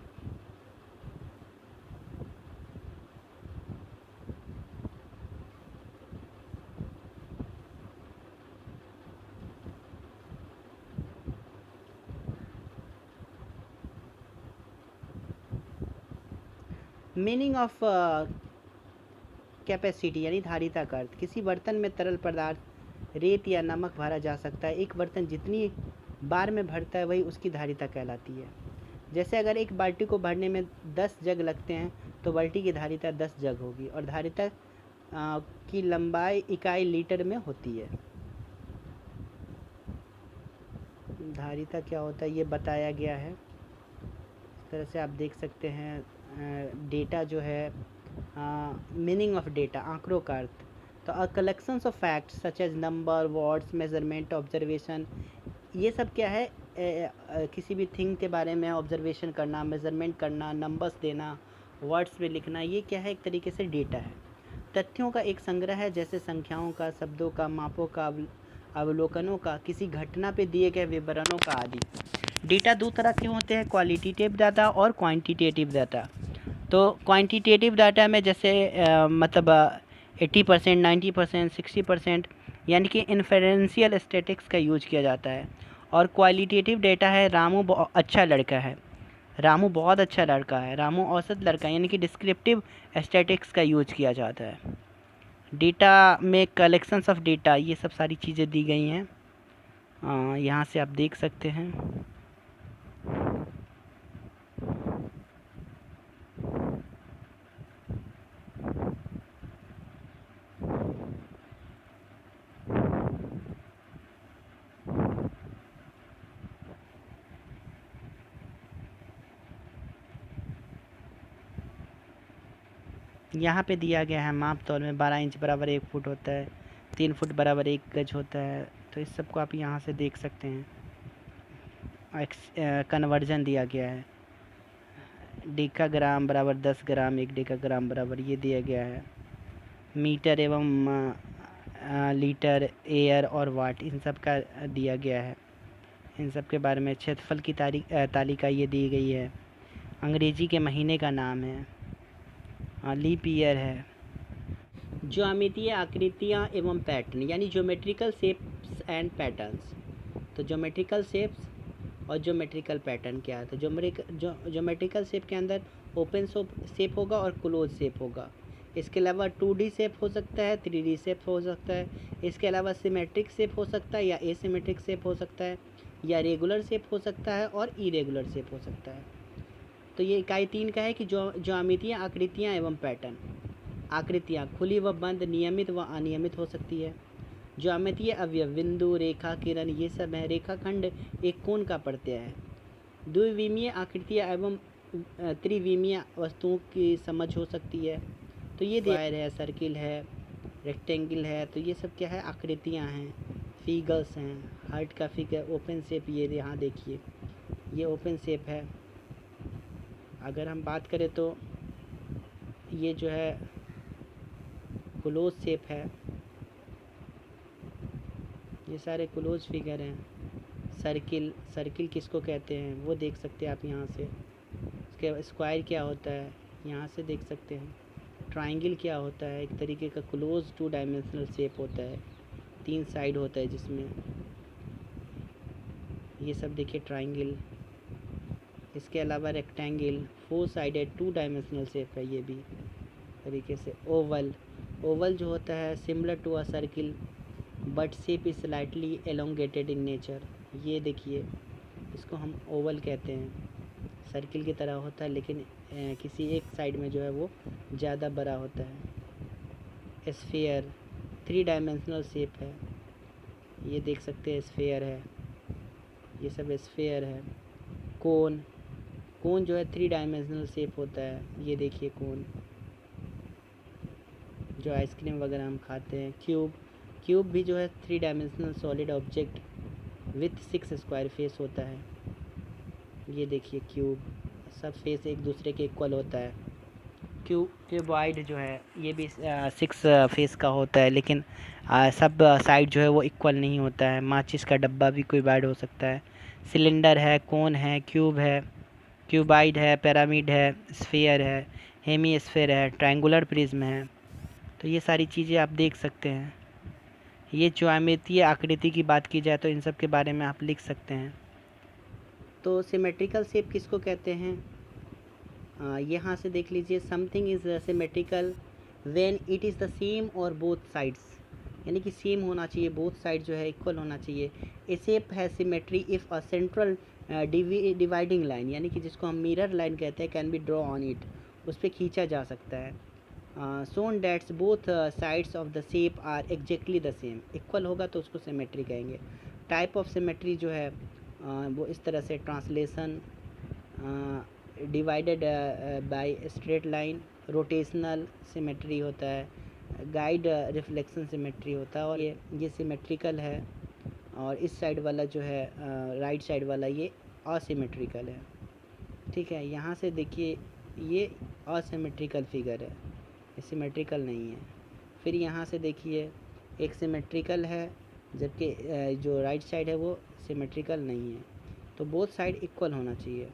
मीनिंग ऑफ कैपेसिटी यानी धारिता का अर्थ, किसी बर्तन में तरल पदार्थ रेत या नमक भरा जा सकता है। एक बर्तन जितनी बार में भरता है वही उसकी धारिता कहलाती है। जैसे अगर एक बाल्टी को भरने में 10 जग लगते हैं तो बाल्टी की धारिता 10 जग होगी, और धारिता की लंबाई इकाई लीटर में होती है। धारिता क्या होता है ये बताया गया है। इस तरह से आप देख सकते हैं डेटा जो है, मीनिंग ऑफ डेटा, आंकड़ों का अर्थ। तो a collections of facts such as number, words, measurement, observation, ये सब क्या है, किसी भी थिंग के बारे में ऑब्जर्वेशन करना, मेजरमेंट करना, नंबर्स देना, वर्ड्स में लिखना, ये क्या है, एक तरीके से डेटा है। तथ्यों का एक संग्रह है, जैसे संख्याओं का, शब्दों का, मापों का, अवलोकनों का, किसी घटना पे दिए गए विवरणों का आदि। डेटा दो तरह के होते हैं, क्वालिटेटिव डाटा और क्वांटिटेटिव डाटा। तो क्वांटिटेटिव डाटा में जैसे मतलब 80%, 90%, 60%, यानी कि इन्फरेंशियल स्टैटिक्स का यूज किया जाता है। और क्वालिटेटिव डेटा है, रामू अच्छा लड़का है, रामू बहुत अच्छा लड़का है, रामू औसत लड़का है, यानी कि डिस्क्रिप्टिव स्टैटिक्स का यूज किया जाता है। डेटा में कलेक्शंस ऑफ डेटा, ये सब सारी चीज़ें दी गई हैं, यहाँ से आप देख सकते हैं। यहाँ पे दिया गया है माप तौल में 12 इंच बराबर 1 फुट होता है, 3 फुट बराबर 1 गज होता है। तो इस सब को आप यहाँ से देख सकते हैं। कन्वर्जन दिया गया है, डेकाग्राम बराबर 10 ग्राम, 1 डेकाग्राम बराबर ये दिया गया है। मीटर एवं लीटर, एयर और वाट, इन सब का दिया गया है। इन सब के बारे में क्षेत्रफल की तालिका ये दी गई है। अंग्रेजी के महीने का नाम है, लीप ईयर है। ज्यामितीय आकृतियाँ एवं पैटर्न, यानी ज्योमेट्रिकल शेप्स एंड पैटर्न्स। तो ज्योमेट्रिकल शेप्स और ज्योमेट्रिकल पैटर्न क्या है? तो ज्योमेट्रिकल शेप के अंदर ओपन शेप होगा और क्लोज शेप होगा। इसके अलावा 2D शेप हो सकता है, 3D शेप हो सकता है। इसके अलावा सिमेट्रिक शेप हो सकता है या एसिमेट्रिक शेप हो सकता है, या रेगुलर शेप हो सकता है और इरेगुलर शेप हो सकता है। तो ये इकाई 3 का है कि ज्यामितीय आकृतियाँ एवं पैटर्न। आकृतियाँ खुली व बंद, नियमित व अनियमित हो सकती है। ज्यामितीय अवयव, बिंदु, रेखा, किरण, ये सब है। रेखाखंड एक कोण का प्रत्यय है। द्विविमीय आकृतियाँ एवं त्रिविमीय वस्तुओं की समझ हो सकती है। तो ये स्क्वायर है, सर्किल है, रेक्टेंगल है, तो ये सब क्या है, आकृतियाँ हैं। फिगर्स हैं, हार्ट का फिगर, ओपन शेप, ये यहाँ देखिए ये ओपन शेप है। अगर हम बात करें तो ये जो है क्लोज शेप है, ये सारे क्लोज फिगर हैं। सर्किल किसको कहते हैं वो देख सकते हैं आप यहाँ से। इसके स्क्वायर क्या होता है यहाँ से देख सकते हैं। ट्रायंगल क्या होता है, एक तरीके का क्लोज 2 डायमेंशनल शेप होता है, 3 साइड होता है जिसमें, ये सब देखिए ट्रायंगल। इसके अलावा रेक्टेंगल 4 साइडेड 2 डायमेंशनल शेप है, ये भी तरीके से। ओवल जो होता है similar to a circle but shape is slightly elongated in nature, ये देखिए इसको हम ओवल कहते हैं। सर्किल की तरह होता है लेकिन किसी एक साइड में जो है वो ज़्यादा बड़ा होता है। स्फीयर 3 डायमेंशनल शेप है, ये देख सकते हैं स्फीयर है, ये सब स्फीयर है। कोन जो है 3 डायमेंशनल शेप होता है, ये देखिए कोन जो आइसक्रीम वगैरह हम खाते हैं। क्यूब भी जो है 3 dimensional solid object with 6 square face होता है, ये देखिए क्यूब, सब फेस एक दूसरे के इक्वल होता है। क्यूबॉइड जो है ये भी 6 फेस का होता है, लेकिन सब साइड जो है वो इक्वल नहीं होता है। माचिस का डब्बा भी क्यूबॉइड हो सकता है। सिलेंडर है, कोन है, क्यूब है, क्यूबॉइड है, पिरामिड है, स्फीयर है, हेमी स्फीयर है, ट्रायंगुलर प्रिज्म है। तो ये सारी चीज़ें आप देख सकते हैं। ये ज्यामितीय आकृति की बात की जाए तो इन सब के बारे में आप लिख सकते हैं। तो सिमेट्रिकल शेप किसको कहते हैं? यहाँ से देख लीजिए, something is symmetrical when it is the same और बोथ साइड्स, यानी कि सेम होना चाहिए, बोथ साइड जो है इक्वल होना चाहिए। ए शेप है symmetry if a central dividing line, यानी कि जिसको हम मिरर लाइन कहते हैं, can be draw on it, उस पर खींचा जा सकता है। Shown that's both sides of the shape are exactly the same, equal होगा तो उसको सिमेट्री कहेंगे। टाइप ऑफ सिमेट्री जो है वो इस तरह से, translation, divided by straight line, rotational symmetry होता है, गाइड रिफ्लेक्शन सिमेट्री होता है, और ये सिमेट्रिकल है, और इस साइड वाला जो है राइट साइड वाला ये असिमेट्रिकल है। ठीक है, यहाँ से देखिए ये असिमेट्रिकल फिगर है, ये सिमेट्रिकल नहीं है। फिर यहाँ से देखिए एक सिमेट्रिकल है, जबकि जो राइट साइड है वो सिमेट्रिकल नहीं है, तो बोथ साइड इक्वल होना चाहिए।